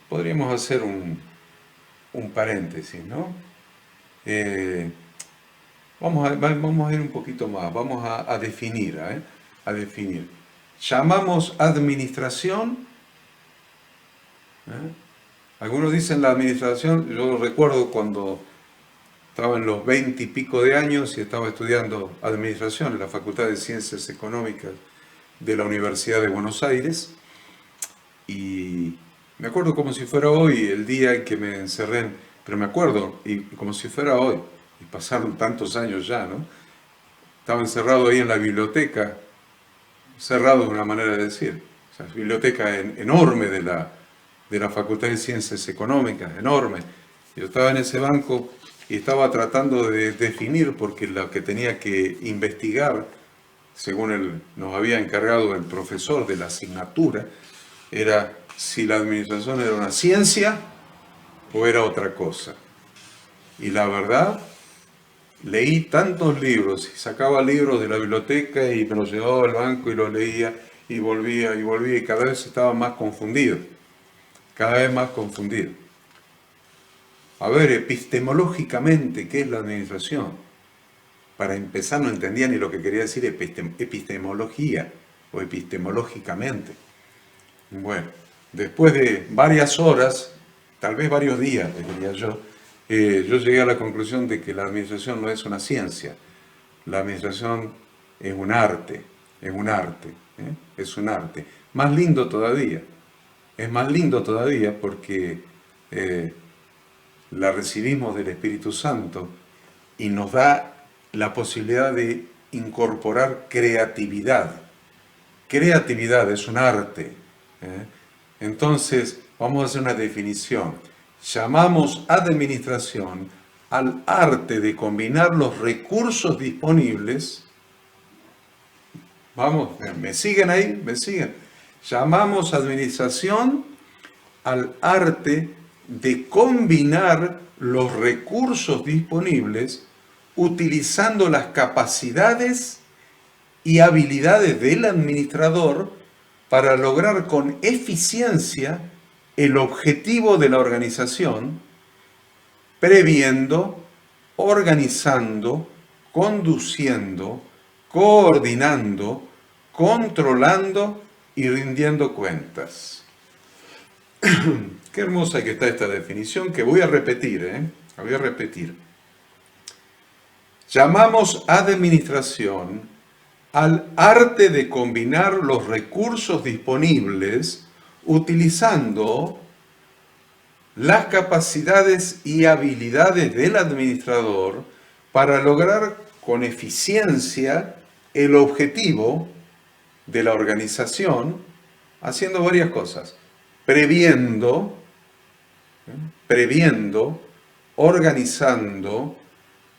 Podríamos hacer un paréntesis, ¿no? Vamos a ir un poquito más, vamos a definir, a definir. Llamamos administración, algunos dicen la administración, yo recuerdo cuando estaba en los 20 y pico de años y estaba estudiando administración en la Facultad de Ciencias Económicas de la Universidad de Buenos Aires, y me acuerdo como si fuera hoy el día en que me encerré, pero me acuerdo, y como si fuera hoy, y pasaron tantos años ya, ¿no? Estaba encerrado ahí en la biblioteca, cerrado de una manera de decir, o sea, biblioteca enorme de la Facultad de Ciencias Económicas, enorme. Yo estaba en ese banco y estaba tratando de definir, porque lo que tenía que investigar, según nos había encargado el profesor de la asignatura, era si la administración era una ciencia o era otra cosa. Y la verdad, leí tantos libros y sacaba libros de la biblioteca y me los llevaba al banco y los leía y volvía y cada vez estaba más confundido, cada vez más confundido. A ver, epistemológicamente, ¿qué es la administración? Para empezar no entendía ni lo que quería decir epistemología o epistemológicamente. Bueno, después de varias horas, tal vez varios días, diría yo llegué a la conclusión de que la administración no es una ciencia. La administración es un arte, es un arte, es un arte. Más lindo todavía, es más lindo todavía porque la recibimos del Espíritu Santo y nos da la posibilidad de incorporar creatividad. Creatividad es un arte. Entonces, vamos a hacer una definición. Llamamos administración al arte de combinar los recursos disponibles. Vamos, ¿me siguen ahí? ¿Me siguen? Llamamos administración al arte de combinar los recursos disponibles utilizando las capacidades y habilidades del administrador para lograr con eficiencia el objetivo de la organización, previendo, organizando, conduciendo, coordinando, controlando y rindiendo cuentas. Qué hermosa que está esta definición, que voy a repetir, la voy a repetir. Llamamos administración al arte de combinar los recursos disponibles utilizando las capacidades y habilidades del administrador para lograr con eficiencia el objetivo de la organización haciendo varias cosas. Previendo, organizando,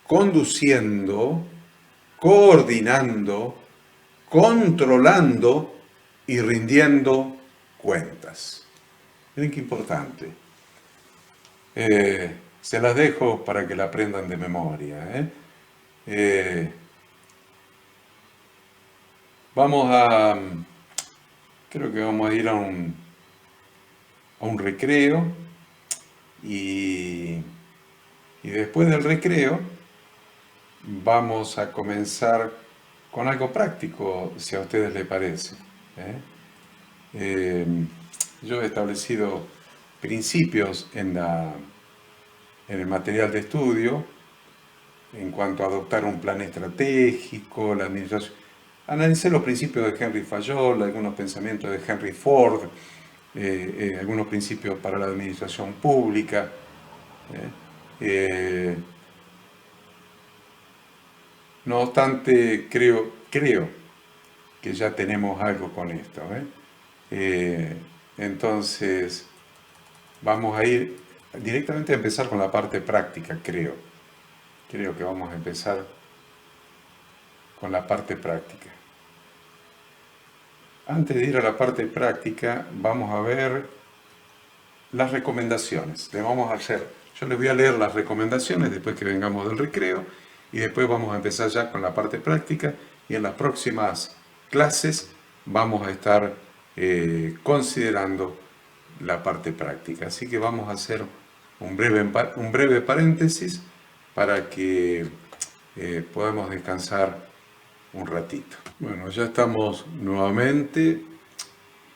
conduciendo, coordinando, controlando y rindiendo cuentas. Miren qué importante. Se las dejo para que la aprendan de memoria. Creo que vamos a ir a un recreo y después del recreo vamos a comenzar con algo práctico, si a ustedes les parece. Yo he establecido principios en el material de estudio en cuanto a adoptar un plan estratégico, la administración. Analicé los principios de Henry Fayol, algunos pensamientos de Henry Ford, algunos principios para la administración pública. No obstante, creo que ya tenemos algo con esto. Entonces, vamos a ir directamente a empezar con la parte práctica, creo. Creo que vamos a empezar con la parte práctica. Antes de ir a la parte práctica, vamos a ver las recomendaciones. Yo les voy a leer las recomendaciones después que vengamos del recreo y después vamos a empezar ya con la parte práctica y en las próximas clases vamos a estar considerando la parte práctica. Así que vamos a hacer un breve paréntesis para que podamos descansar un ratito. Bueno, ya estamos nuevamente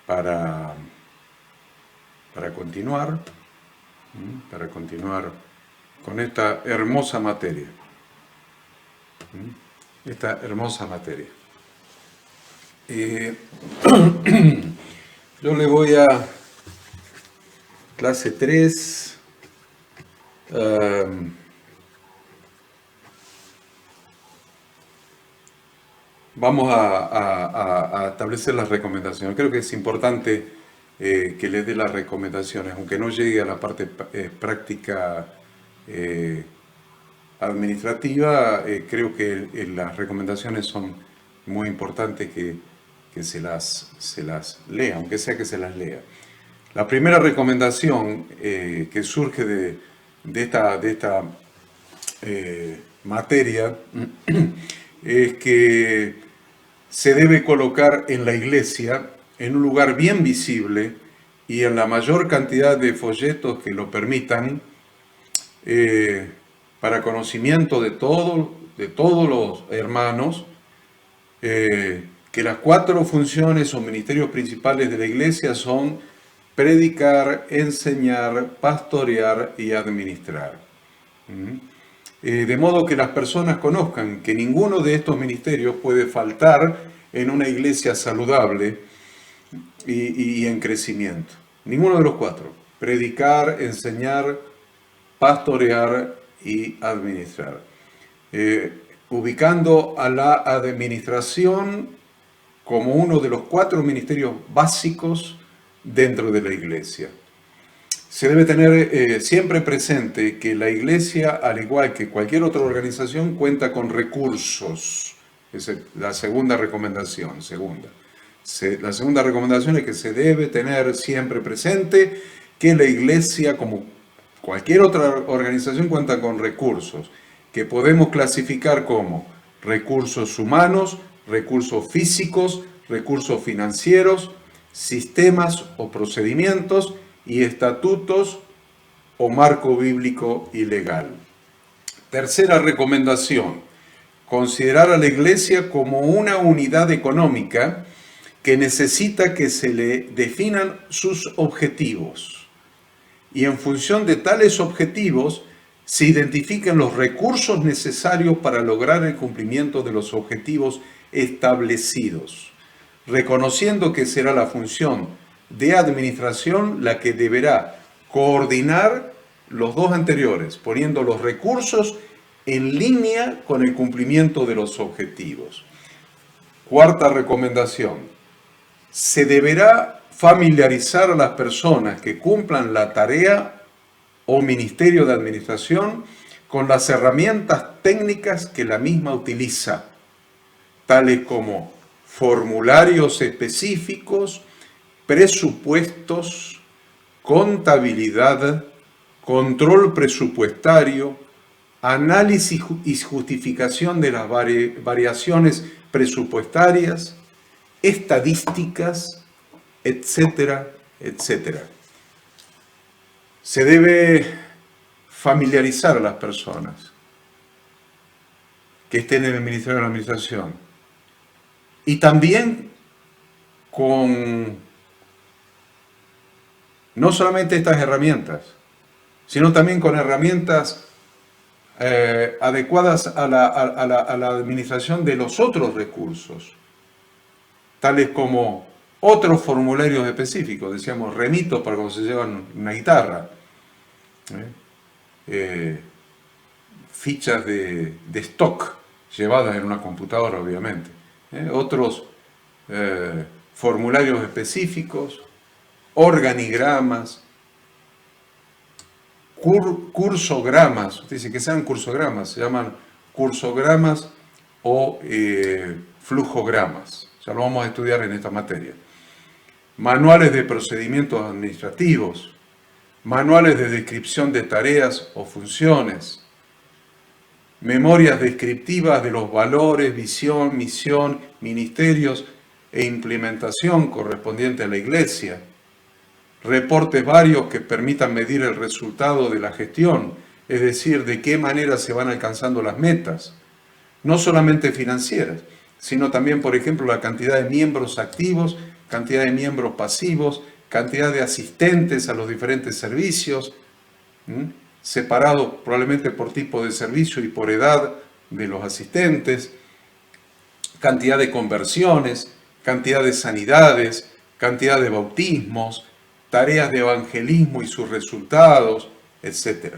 para continuar con esta hermosa materia. Yo le voy a clase 3. Vamos a establecer las recomendaciones. Creo que es importante que les dé las recomendaciones, aunque no llegue a la parte práctica administrativa, creo que las recomendaciones son muy importantes que se las lea, aunque sea que se las lea. La primera recomendación que surge de esta materia es que se debe colocar en la iglesia en un lugar bien visible y en la mayor cantidad de folletos que lo permitan, para conocimiento de todos los hermanos, que las 4 funciones o ministerios principales de la iglesia son predicar, enseñar, pastorear y administrar. De modo que las personas conozcan que ninguno de estos ministerios puede faltar en una iglesia saludable y en crecimiento. Ninguno de los 4. Predicar, enseñar, pastorear y administrar. Ubicando a la administración como uno de los 4 ministerios básicos dentro de la iglesia. Se debe tener siempre presente que la iglesia, al igual que cualquier otra organización, cuenta con recursos. Esa es la segunda recomendación. La segunda recomendación es que se debe tener siempre presente que la iglesia, como cualquier otra organización, cuenta con recursos que podemos clasificar como recursos humanos, recursos físicos, recursos financieros, sistemas o procedimientos y estatutos o marco bíblico y legal. Tercera recomendación: considerar a la iglesia como una unidad económica que necesita que se le definan sus objetivos y en función de tales objetivos se identifiquen los recursos necesarios para lograr el cumplimiento de los objetivos establecidos, reconociendo que será la función de administración la que deberá coordinar los 2 anteriores, poniendo los recursos en línea con el cumplimiento de los objetivos. Cuarta recomendación: Se deberá familiarizar a las personas que cumplan la tarea o ministerio de administración con las herramientas técnicas que la misma utiliza, tales como formularios específicos, presupuestos, contabilidad, control presupuestario, análisis y justificación de las variaciones presupuestarias, estadísticas, etcétera, etcétera. Se debe familiarizar a las personas que estén en el Ministerio de la Administración y también con no solamente estas herramientas, sino también con herramientas adecuadas a la administración de los otros recursos, tales como otros formularios específicos, decíamos remitos para cuando se llevan una guitarra, fichas de stock llevadas en una computadora, obviamente, otros formularios específicos, organigramas, cursogramas. Usted dice que sean cursogramas, se llaman cursogramas o flujogramas. Ya lo vamos a estudiar en esta materia. Manuales de procedimientos administrativos, manuales de descripción de tareas o funciones, memorias descriptivas de los valores, visión, misión, ministerios e implementación correspondiente a la Iglesia, reportes varios que permitan medir el resultado de la gestión, es decir, de qué manera se van alcanzando las metas, no solamente financieras, sino también, por ejemplo, la cantidad de miembros activos, cantidad de miembros pasivos, cantidad de asistentes a los diferentes servicios, separados probablemente por tipo de servicio y por edad de los asistentes, cantidad de conversiones, cantidad de sanidades, cantidad de bautismos, tareas de evangelismo y sus resultados, etc.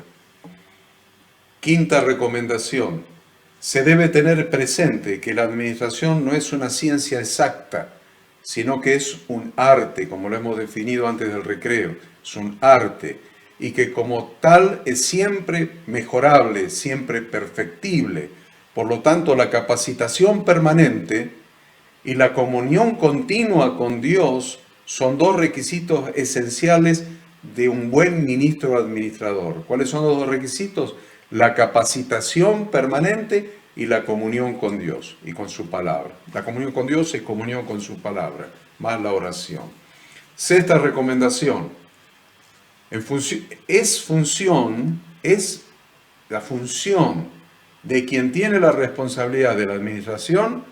Quinta recomendación: se debe tener presente que la administración no es una ciencia exacta, sino que es un arte, como lo hemos definido antes del recreo, es un arte, y que como tal es siempre mejorable, siempre perfectible. Por lo tanto, la capacitación permanente y la comunión continua con Dios son dos requisitos esenciales de un buen ministro administrador. ¿Cuáles son los dos requisitos? La capacitación permanente y la comunión con Dios y con su palabra. La comunión con Dios es comunión con su palabra, más la oración. Sexta recomendación: es la función de quien tiene la responsabilidad de la administración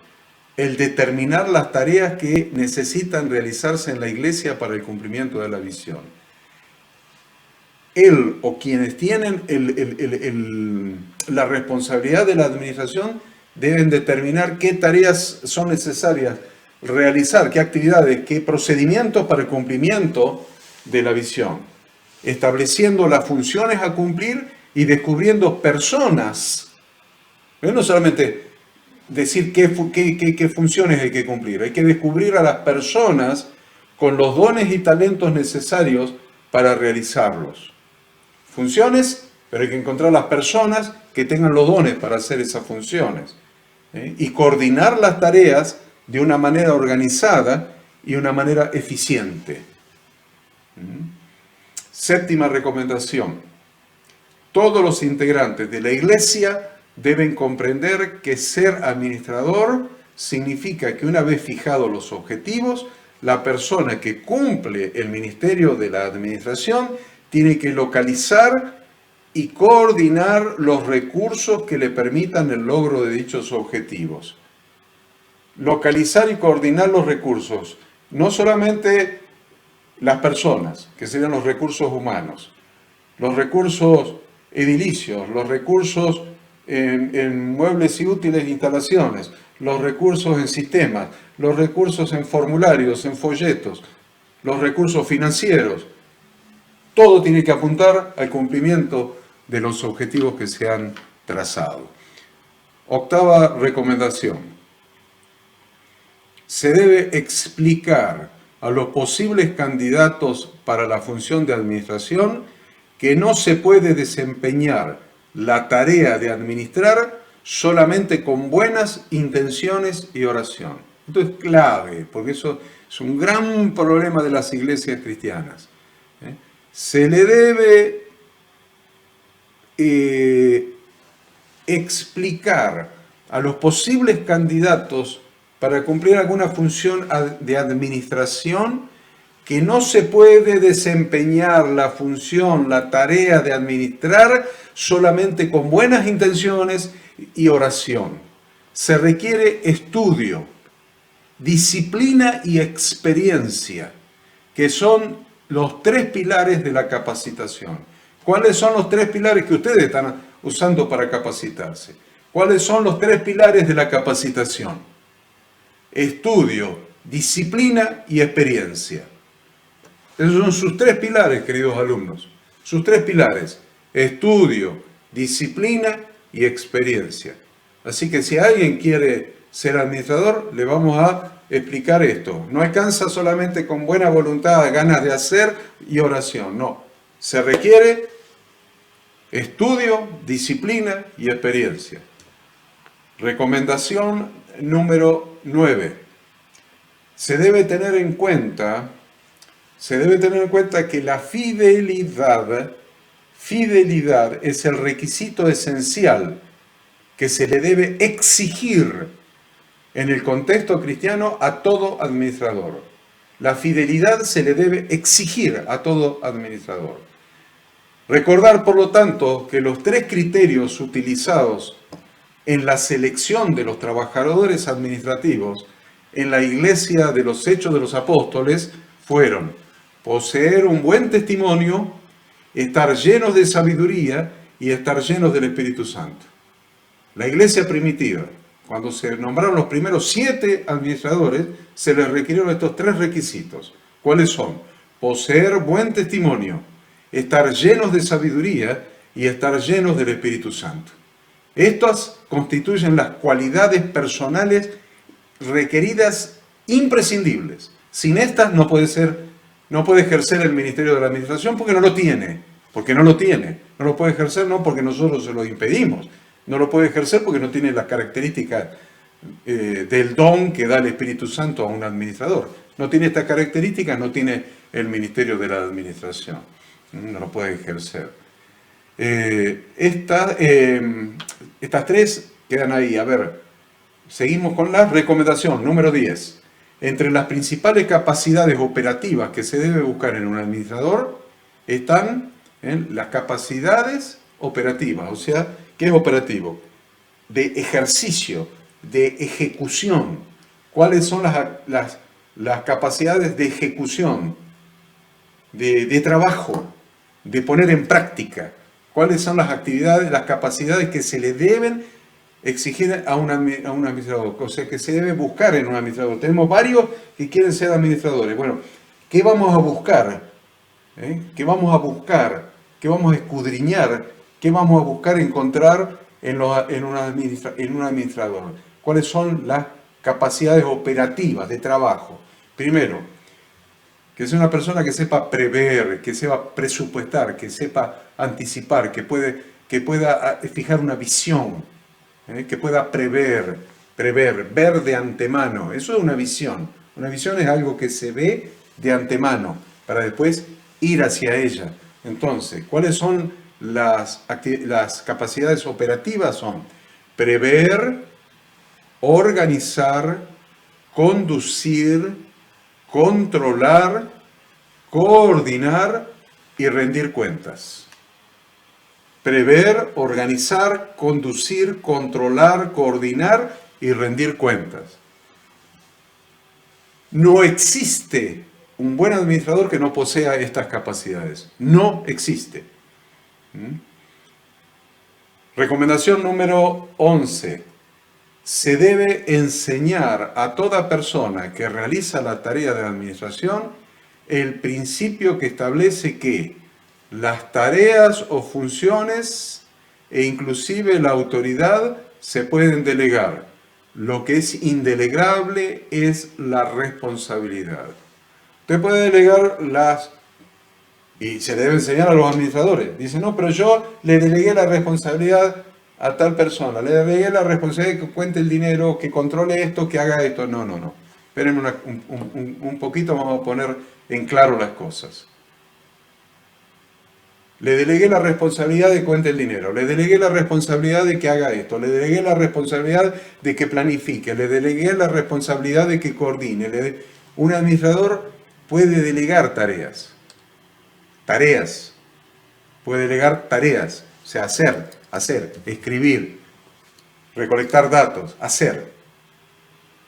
el determinar las tareas que necesitan realizarse en la iglesia para el cumplimiento de la visión. Él o quienes tienen la responsabilidad de la administración deben determinar qué tareas son necesarias realizar, qué actividades, qué procedimientos para el cumplimiento de la visión, estableciendo las funciones a cumplir y descubriendo personas. No solamente decir qué funciones hay que cumplir, hay que descubrir a las personas con los dones y talentos necesarios para realizarlos. Funciones, pero hay que encontrar las personas que tengan los dones para hacer esas funciones, y coordinar las tareas de una manera organizada y una manera eficiente. Séptima recomendación: todos los integrantes de la iglesia deben comprender que ser administrador significa que una vez fijados los objetivos, la persona que cumple el ministerio de la administración tiene que localizar y coordinar los recursos que le permitan el logro de dichos objetivos. Localizar y coordinar los recursos, no solamente las personas, que serían los recursos humanos, los recursos edilicios, los recursos en muebles y útiles instalaciones, los recursos en sistemas, los recursos en formularios, en folletos, los recursos financieros. Todo tiene que apuntar al cumplimiento de los objetivos que se han trazado. Octava recomendación: se debe explicar a los posibles candidatos para la función de administración que no se puede desempeñar la tarea de administrar solamente con buenas intenciones y oración. Esto es clave, porque eso es un gran problema de las iglesias cristianas. Se le debe explicar a los posibles candidatos para cumplir alguna función de administración que no se puede desempeñar la función, la tarea de administrar solamente con buenas intenciones y oración. Se requiere estudio, disciplina y experiencia, que son los tres pilares de la capacitación. ¿Cuáles son los tres pilares que ustedes están usando para capacitarse? ¿Cuáles son los tres pilares de la capacitación? Estudio, disciplina y experiencia. Esos son sus tres pilares, queridos alumnos. Sus tres pilares: estudio, disciplina y experiencia. Así que si alguien quiere ser administrador, le vamos a explicar esto. No alcanza solamente con buena voluntad, ganas de hacer y oración. No. Se requiere estudio, disciplina y experiencia. Recomendación número 9. Se debe tener en cuenta que la fidelidad es el requisito esencial que se le debe exigir en el contexto cristiano a todo administrador. La fidelidad se le debe exigir a todo administrador. Recordar, por lo tanto, que los tres criterios utilizados en la selección de los trabajadores administrativos en la iglesia de los Hechos de los Apóstoles fueron poseer un buen testimonio, estar llenos de sabiduría y estar llenos del Espíritu Santo. La iglesia primitiva, cuando se nombraron los primeros 7 administradores, se les requirieron estos 3 requisitos. ¿Cuáles son? Poseer buen testimonio, estar llenos de sabiduría y estar llenos del Espíritu Santo. Estas constituyen las cualidades personales requeridas imprescindibles. Sin estas no puede ejercer el ministerio de la administración porque no lo tiene. No lo puede ejercer no porque nosotros se lo impedimos. No lo puede ejercer porque no tiene las características del don que da el Espíritu Santo a un administrador. No tiene estas características, no tiene el ministerio de la administración. No lo puede ejercer. Estas 3 quedan ahí. A ver, seguimos con la recomendación número 10. Entre las principales capacidades operativas que se debe buscar en un administrador están las capacidades operativas. O sea, ¿qué es operativo? De ejercicio, de ejecución. ¿Cuáles son las capacidades de ejecución? De trabajo, de poner en práctica. ¿Cuáles son las actividades, las capacidades que se le deben exigir a un administrador? O sea, que se debe buscar en un administrador. Tenemos varios que quieren ser administradores. Bueno, ¿qué vamos a buscar? ¿Qué vamos a buscar? ¿Qué vamos a escudriñar? ¿Qué vamos a buscar encontrar en un administrador? ¿Cuáles son las capacidades operativas de trabajo? Primero, que sea una persona que sepa prever, que sepa presupuestar, que sepa anticipar, que pueda fijar una visión, que pueda prever, ver de antemano. Eso es una visión. Una visión es algo que se ve de antemano para después ir hacia ella. Entonces, ¿cuáles son las capacidades operativas? Son prever, organizar, conducir, controlar, coordinar y rendir cuentas. Prever, organizar, conducir, controlar, coordinar y rendir cuentas. No existe un buen administrador que no posea estas capacidades. No existe. Recomendación número 11. Se debe enseñar a toda persona que realiza la tarea de administración el principio que establece que las tareas o funciones e inclusive la autoridad se pueden delegar. Lo que es indelegable es la responsabilidad. Usted puede delegar y se debe enseñar a los administradores. Dice, no, pero yo le delegué la responsabilidad a tal persona, le delegué la responsabilidad de que cuente el dinero, que controle esto, que haga esto. No, no, no. Esperen un poquito, vamos a poner en claro las cosas. Le delegué la responsabilidad de que cuente el dinero, le delegué la responsabilidad de que haga esto, le delegué la responsabilidad de que planifique, le delegué la responsabilidad de que coordine. Un administrador puede delegar tareas, puede delegar tareas, o sea, hacer, escribir, recolectar datos, hacer.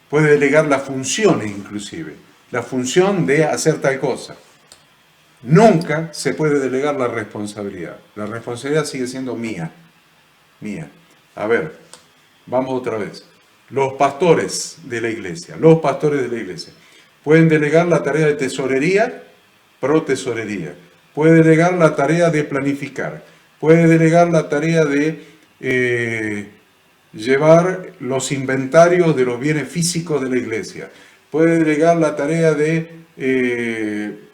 Puede delegar las funciones inclusive, la función de hacer tal cosa. Nunca se puede delegar la responsabilidad. La responsabilidad sigue siendo mía. A ver, vamos otra vez. Los pastores de la iglesia pueden delegar la tarea de tesorería, pro-tesorería. Puede delegar la tarea de planificar. Puede delegar la tarea de llevar los inventarios de los bienes físicos de la iglesia. Puede delegar la tarea de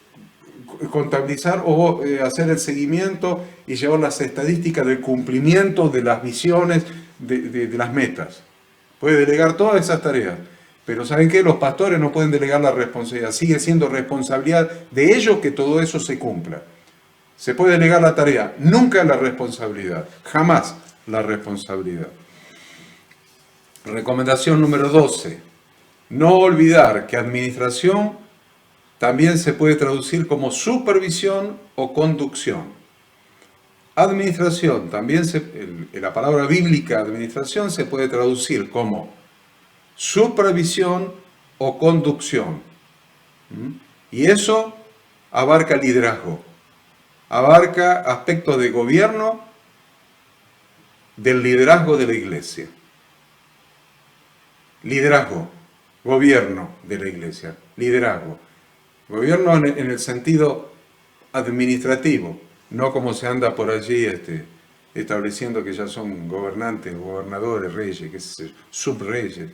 contabilizar o hacer el seguimiento y llevar las estadísticas del cumplimiento de las visiones, de las metas. Puede delegar todas esas tareas. Pero ¿saben qué? Los pastores no pueden delegar la responsabilidad. Sigue siendo responsabilidad de ellos que todo eso se cumpla. Se puede delegar la tarea, nunca la responsabilidad. Jamás la responsabilidad. Recomendación número 12. No olvidar que administración también se puede traducir como supervisión o conducción. Administración, la palabra bíblica administración se puede traducir como supervisión o conducción. Y eso abarca liderazgo, abarca aspectos de gobierno, del liderazgo de la iglesia. Liderazgo, gobierno de la iglesia, liderazgo. Gobierno en el sentido administrativo, no como se anda por allí estableciendo que ya son gobernantes, gobernadores, reyes, subreyes,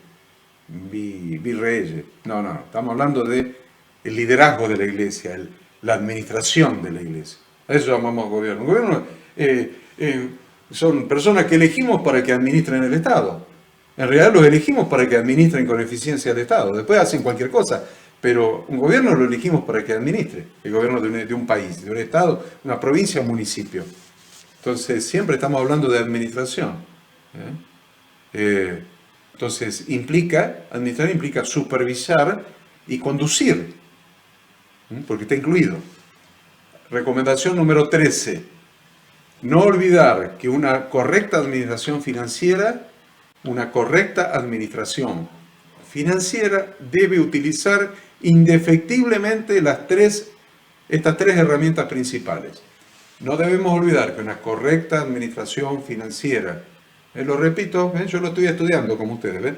virreyes. No, estamos hablando del liderazgo de la iglesia, la administración de la iglesia. A eso llamamos gobierno. Gobierno son personas que elegimos para que administren el Estado. En realidad los elegimos para que administren con eficiencia el Estado. Después hacen cualquier cosa. Pero un gobierno lo elegimos para que administre, el gobierno de un país, de un estado, una provincia o municipio. Entonces, siempre estamos hablando de administración. Entonces, administrar implica supervisar y conducir, porque está incluido. Recomendación número 13. No olvidar que una correcta administración financiera debe utilizar indefectiblemente estas tres herramientas principales. No debemos olvidar que una correcta administración financiera, lo repito, yo lo estoy estudiando como ustedes ven,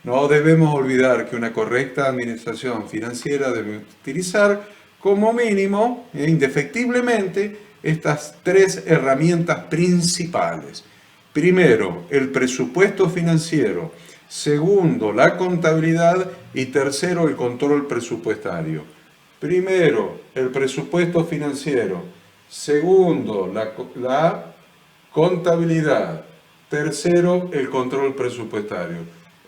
no debemos olvidar que una correcta administración financiera debe utilizar como mínimo, indefectiblemente, estas tres herramientas principales. Primero, el presupuesto financiero. Segundo, la contabilidad. Y tercero, el control presupuestario. Primero, el presupuesto financiero. Segundo, la contabilidad. Tercero, el control presupuestario.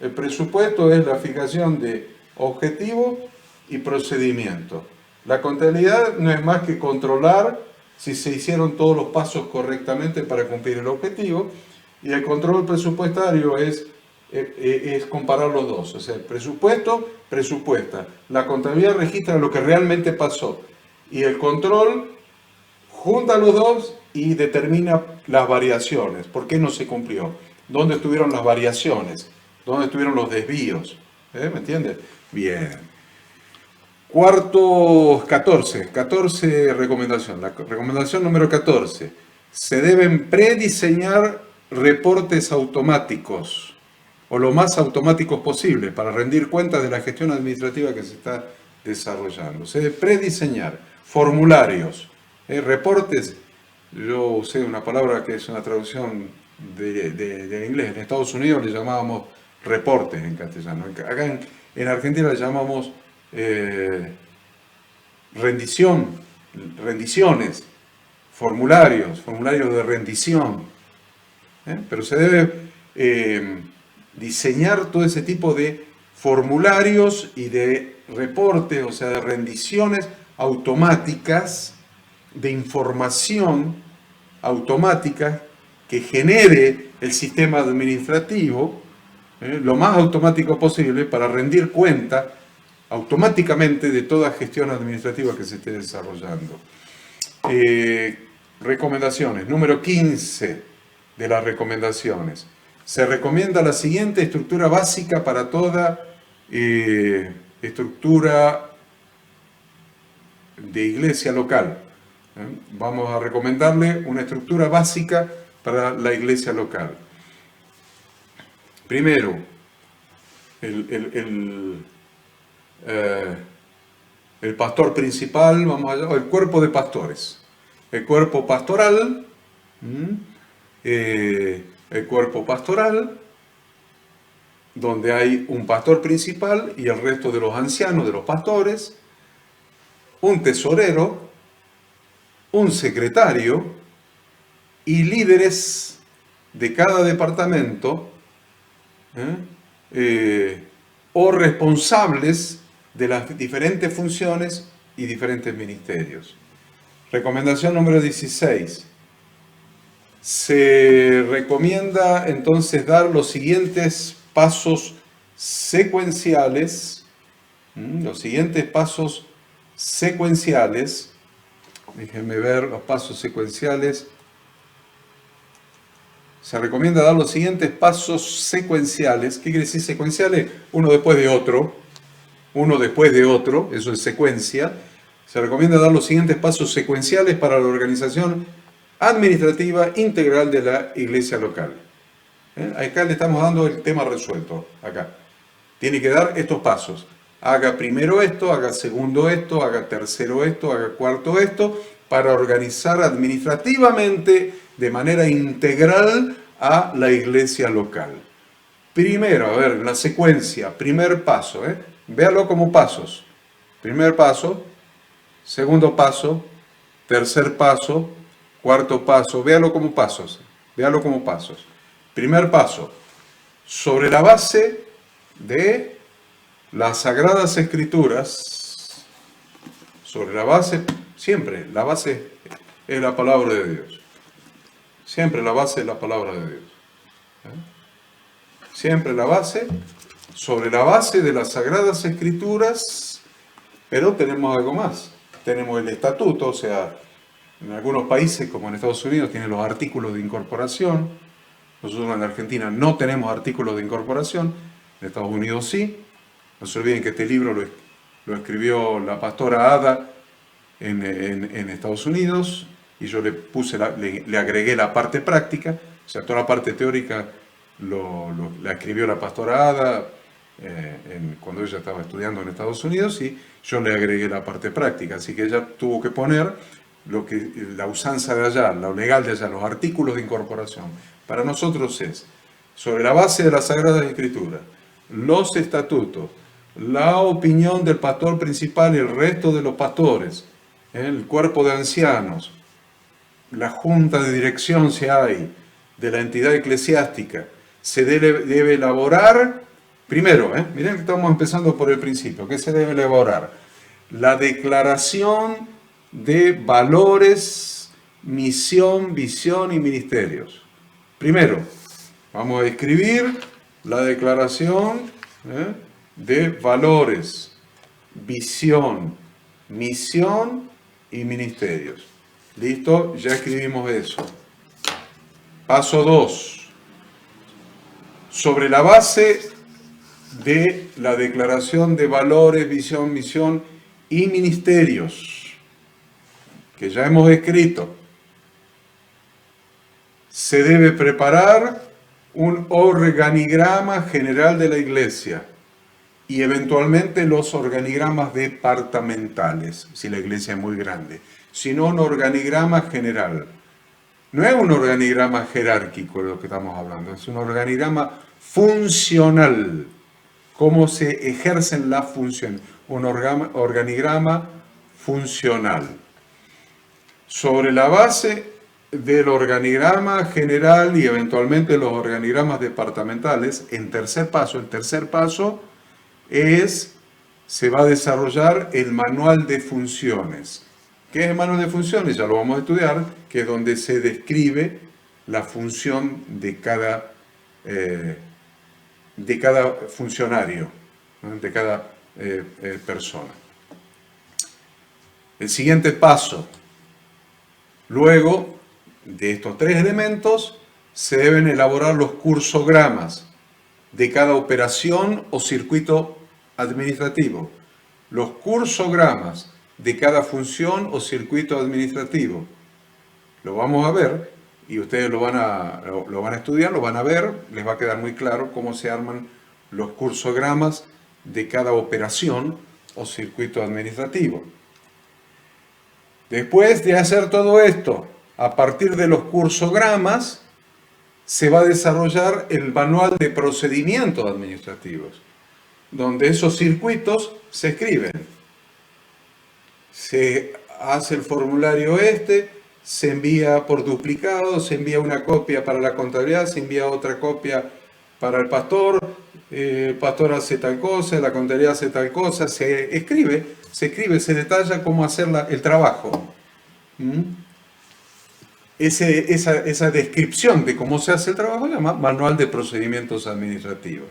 El presupuesto es la fijación de objetivo y procedimiento. La contabilidad no es más que controlar si se hicieron todos los pasos correctamente para cumplir el objetivo. Y el control presupuestario es comparar los dos. O sea, el presupuesto presupuesta, la contabilidad registra lo que realmente pasó y el control junta los dos y determina las variaciones. ¿Por qué no se cumplió? ¿Dónde estuvieron las variaciones? ¿Dónde estuvieron los desvíos? ¿Me entiendes? Bien. Cuarto, 14 recomendación. La recomendación número 14. Se deben prediseñar reportes automáticos o lo más automáticos posible para rendir cuenta de la gestión administrativa que se está desarrollando. Se debe prediseñar formularios, reportes. Yo usé una palabra que es una traducción de inglés. En Estados Unidos le llamábamos reportes en castellano. Acá en Argentina le llamamos rendiciones, formularios de rendición. Pero se debe diseñar todo ese tipo de formularios y de reportes, o sea, de rendiciones automáticas, de información automática que genere el sistema administrativo lo más automático posible para rendir cuenta automáticamente de toda gestión administrativa que se esté desarrollando. Recomendaciones. Número 15 de las recomendaciones. Se recomienda la siguiente estructura básica para toda estructura de iglesia local. Vamos a recomendarle una estructura básica para la iglesia local. Primero, el pastor principal, el cuerpo de pastores. El cuerpo pastoral, donde hay un pastor principal y el resto de los ancianos, de los pastores, un tesorero, un secretario y líderes de cada departamento o responsables de las diferentes funciones y diferentes ministerios. Recomendación número 16. Se recomienda entonces dar los siguientes pasos secuenciales. Déjenme ver los pasos secuenciales. Se recomienda dar los siguientes pasos secuenciales. ¿Qué quiere decir secuenciales? Uno después de otro, eso es secuencia. Se recomienda dar los siguientes pasos secuenciales para la organización administrativa integral de la iglesia local. Acá le estamos dando el tema resuelto. Acá. Tiene que dar estos pasos. Haga primero esto, haga segundo esto, haga tercero esto, haga cuarto esto, para organizar administrativamente de manera integral a la iglesia local. Primero, a ver, la secuencia, primer paso, véalo como pasos. Primer paso, segundo paso, tercer paso, cuarto paso, véalo como pasos. Primer paso, sobre la base de las Sagradas Escrituras, siempre la base es la palabra de Dios. Siempre la base es la palabra de Dios. Siempre la base, sobre la base de las Sagradas Escrituras, pero tenemos algo más. Tenemos el estatuto, o sea, en algunos países, como en Estados Unidos, tienen los artículos de incorporación. Nosotros en Argentina no tenemos artículos de incorporación, en Estados Unidos sí. No se olviden que este libro lo escribió la pastora Ada en Estados Unidos, y yo le agregué la parte práctica, o sea, toda la parte teórica la escribió la pastora Ada cuando ella estaba estudiando en Estados Unidos, y yo le agregué la parte práctica, así que ella tuvo que poner la usanza de allá, lo legal de allá, los artículos de incorporación. Para nosotros es, sobre la base de las Sagradas Escrituras, los estatutos, la opinión del pastor principal y el resto de los pastores, el cuerpo de ancianos, la junta de dirección si hay, de la entidad eclesiástica, se debe elaborar, primero, miren que estamos empezando por el principio, ¿qué se debe elaborar? La declaración de valores, misión, visión y ministerios. Primero, vamos a escribir la declaración de valores, visión, misión y ministerios. ¿Listo? Ya escribimos eso. Paso 2. Sobre la base de la declaración de valores, visión, misión y ministerios, que ya hemos escrito, se debe preparar un organigrama general de la iglesia y eventualmente los organigramas departamentales, si la iglesia es muy grande, sino un organigrama general. No es un organigrama jerárquico de lo que estamos hablando, es un organigrama funcional, cómo se ejercen las funciones, un organigrama funcional. Sobre la base del organigrama general y eventualmente los organigramas departamentales, el tercer paso se va a desarrollar el manual de funciones. ¿Qué es el manual de funciones? Ya lo vamos a estudiar, que es donde se describe la función de cada funcionario, ¿no? De cada persona. El siguiente paso, luego de estos tres elementos, se deben elaborar los cursogramas de cada operación o circuito administrativo. Los cursogramas de cada función o circuito administrativo. Lo vamos a ver y ustedes lo van a estudiar, lo van a ver, les va a quedar muy claro cómo se arman los cursogramas de cada operación o circuito administrativo. Después de hacer todo esto, a partir de los cursogramas, se va a desarrollar el manual de procedimientos administrativos, donde esos circuitos se escriben. Se hace el formulario se envía por duplicado, se envía una copia para la contabilidad, se envía otra copia para el pastor hace tal cosa, la contabilidad hace tal cosa, se escribe, se detalla cómo hacer el trabajo. Esa descripción de cómo se hace el trabajo se llama manual de procedimientos administrativos.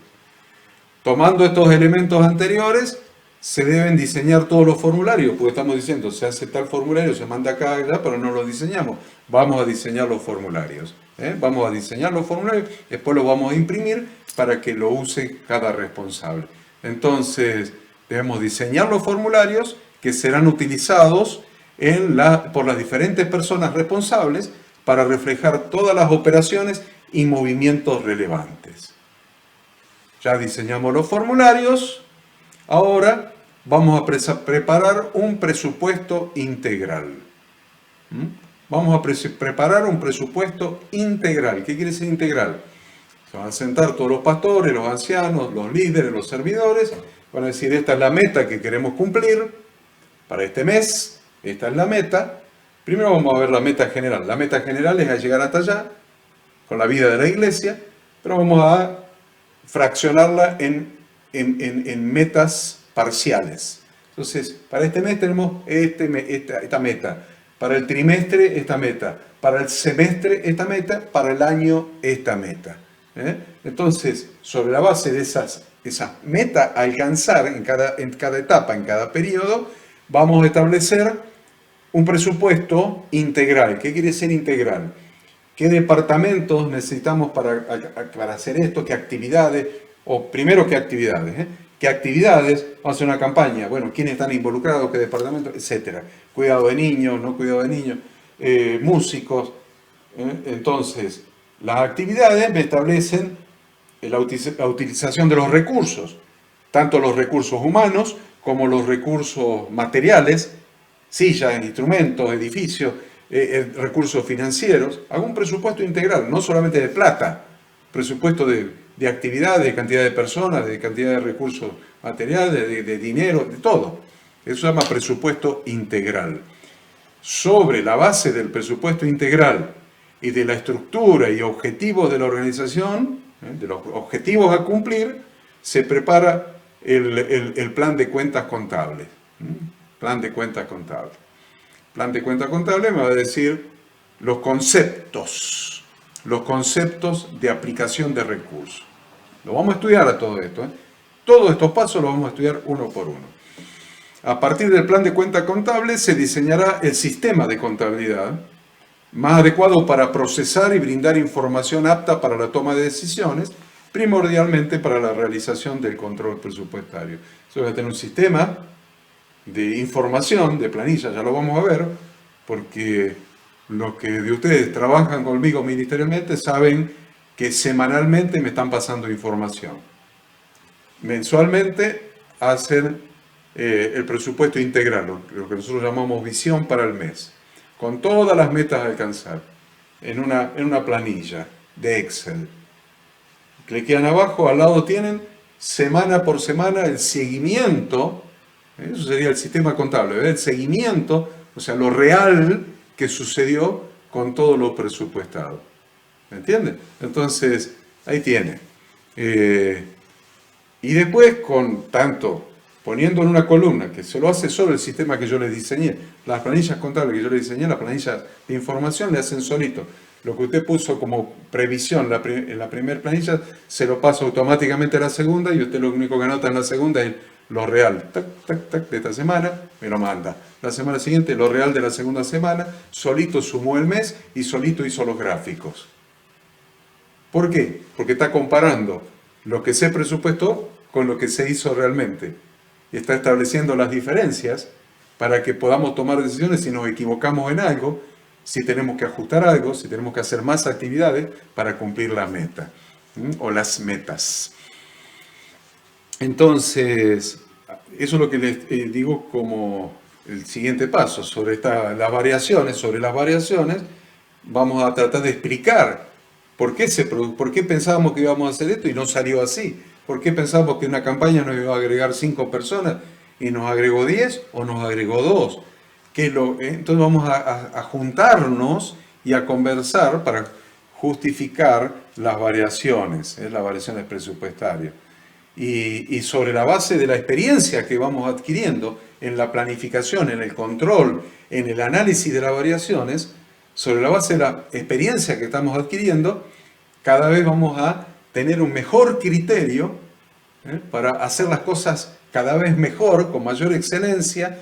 Tomando estos elementos anteriores, se deben diseñar todos los formularios, porque estamos diciendo, se hace tal formulario, se manda acá, allá, pero no lo diseñamos. Vamos a diseñar los formularios. Vamos a diseñar los formularios, después lo vamos a imprimir para que lo use cada responsable. Entonces, debemos diseñar los formularios que serán utilizados por las diferentes personas responsables para reflejar todas las operaciones y movimientos relevantes. Ya diseñamos los formularios, ahora vamos a preparar un presupuesto integral. Vamos a preparar un presupuesto integral. ¿Qué quiere decir integral? Se van a sentar todos los pastores, los ancianos, los líderes, los servidores, van a decir, esta es la meta que queremos cumplir para este mes, esta es la meta. Primero vamos a ver la meta general. La meta general es llegar hasta allá, con la vida de la iglesia, pero vamos a fraccionarla en metas parciales. Entonces, para este mes tenemos esta meta, para el trimestre esta meta, para el semestre esta meta, para el año esta meta. Entonces, sobre la base de esas metas a alcanzar en cada etapa, en cada periodo, vamos a establecer un presupuesto integral. ¿Qué quiere decir integral? ¿Qué departamentos necesitamos para hacer esto? ¿Qué actividades? O primero, ¿qué actividades? ¿Qué actividades? Vamos a hacer una campaña. Bueno, ¿quiénes están involucrados? ¿Qué departamentos? Etcétera. Cuidado de niños, no cuidado de niños. Músicos. Entonces, las actividades me establecen la utilización de los recursos. Tanto los recursos humanos como los recursos materiales. Sillas, instrumentos, edificios, recursos financieros. Hago un presupuesto integral, no solamente de plata, presupuesto de actividades, de cantidad de personas, de cantidad de recursos materiales, de dinero, de todo. Eso se llama presupuesto integral. Sobre la base del presupuesto integral y de la estructura y objetivos de la organización, de los objetivos a cumplir, se prepara el plan de cuentas contables. Plan de cuentas contables. Plan de cuentas contables me va a decir los conceptos de aplicación de recursos. Lo vamos a estudiar a todo esto. Todos estos pasos los vamos a estudiar uno por uno. A partir del plan de cuentas contables se diseñará el sistema de contabilidad más adecuado para procesar y brindar información apta para la toma de decisiones, primordialmente para la realización del control presupuestario. Se va a tener un sistema de información, de planilla, ya lo vamos a ver, porque los que de ustedes trabajan conmigo ministerialmente saben que semanalmente me están pasando información. Mensualmente hacen el presupuesto integral, lo que nosotros llamamos visión para el mes, con todas las metas a alcanzar, en una planilla de Excel. Cliquean abajo, al lado tienen semana por semana el seguimiento Eso sería el sistema contable, el seguimiento, o sea, lo real que sucedió con todo lo presupuestado. ¿Me entiende? Entonces, ahí tiene. Y después, con tanto, poniendo en una columna, que se lo hace solo el sistema que yo le diseñé, las planillas contables que yo le diseñé, las planillas de información le hacen solito. Lo que usted puso como previsión en la primera planilla, se lo pasa automáticamente a la segunda y usted lo único que anota en la segunda es lo real, tac, tac, tac, de esta semana, me lo manda. La semana siguiente, lo real de la segunda semana, solito sumó el mes y solito hizo los gráficos. ¿Por qué? Porque está comparando lo que se presupuestó con lo que se hizo realmente. Y está estableciendo las diferencias para que podamos tomar decisiones si nos equivocamos en algo, si tenemos que ajustar algo, si tenemos que hacer más actividades para cumplir la meta o las metas. Entonces, eso es lo que les digo como el siguiente paso. Sobre las variaciones, vamos a tratar de explicar por qué pensábamos que íbamos a hacer esto y no salió así. ¿Por qué pensábamos que una campaña nos iba a agregar 5 personas y nos agregó 10 o nos agregó 2? Entonces vamos a juntarnos y a conversar para justificar las variaciones presupuestarias. Y sobre la base de la experiencia que vamos adquiriendo en la planificación, en el control, en el análisis de las variaciones, sobre la base de la experiencia que estamos adquiriendo, cada vez vamos a tener un mejor criterio para hacer las cosas cada vez mejor, con mayor excelencia,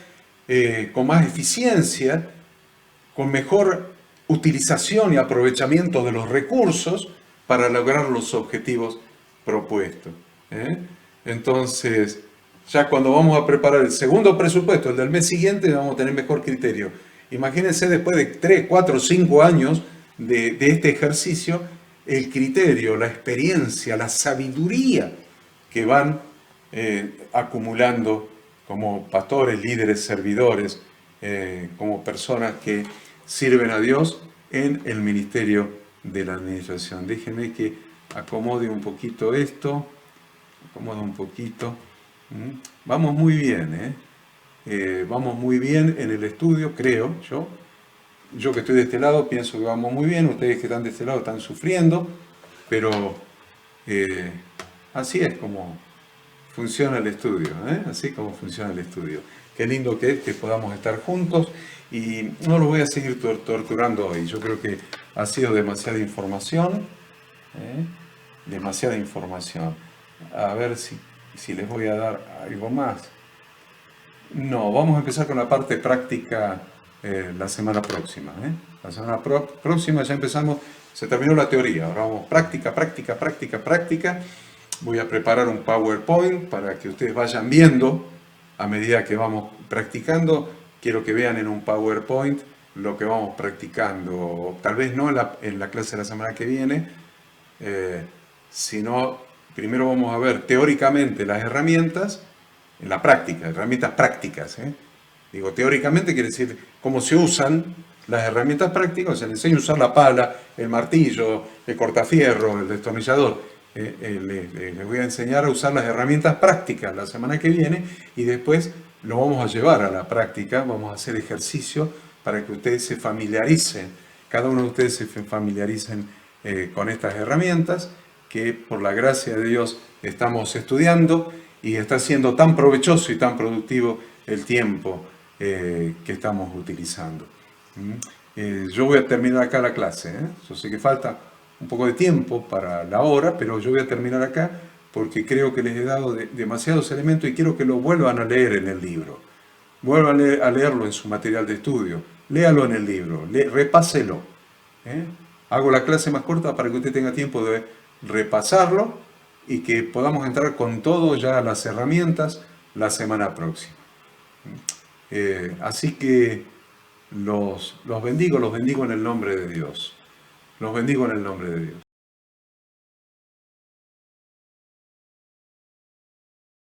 con más eficiencia, con mejor utilización y aprovechamiento de los recursos para lograr los objetivos propuestos. Entonces, ya cuando vamos a preparar el segundo presupuesto, el del mes siguiente, vamos a tener mejor criterio. Imagínense después de 3, 4, 5 años de este ejercicio, el criterio, la experiencia, la sabiduría que van acumulando como pastores, líderes, servidores, como personas que sirven a Dios en el ministerio de la administración. Déjenme que acomode un poquito esto. Vamos muy bien, vamos muy bien en el estudio, creo yo. Yo que estoy de este lado pienso que vamos muy bien, ustedes que están de este lado están sufriendo, pero así es como funciona el estudio, así es como funciona el estudio. Qué lindo que es que podamos estar juntos y no los voy a seguir torturando hoy. Yo creo que ha sido demasiada información, demasiada información. A ver si les voy a dar algo más. No, vamos a empezar con la parte práctica la semana próxima. La semana próxima ya empezamos, se terminó la teoría, ahora vamos práctica. Voy a preparar un PowerPoint para que ustedes vayan viendo a medida que vamos practicando. Quiero que vean en un PowerPoint lo que vamos practicando, tal vez no en la clase de la semana que viene, sino primero vamos a ver teóricamente las herramientas, en la práctica, herramientas prácticas. Digo, teóricamente quiere decir cómo se usan las herramientas prácticas, o sea, le enseño a usar la pala, el martillo, el cortafierro, el destornillador. Les voy a enseñar a usar las herramientas prácticas la semana que viene y después lo vamos a llevar a la práctica, vamos a hacer ejercicio para que ustedes se familiaricen, cada uno de ustedes se familiaricen con estas herramientas que por la gracia de Dios estamos estudiando y está siendo tan provechoso y tan productivo el tiempo que estamos utilizando. Yo voy a terminar acá la clase. Yo sé que falta un poco de tiempo para la hora, pero yo voy a terminar acá porque creo que les he dado demasiados elementos y quiero que lo vuelvan a leer en el libro. Vuelvan a leerlo en su material de estudio. Léalo en el libro, repáselo. Hago la clase más corta para que usted tenga tiempo de repasarlo y que podamos entrar con todo ya a las herramientas la semana próxima. Así que los bendigo en el nombre de Dios. Los bendigo en el nombre de Dios.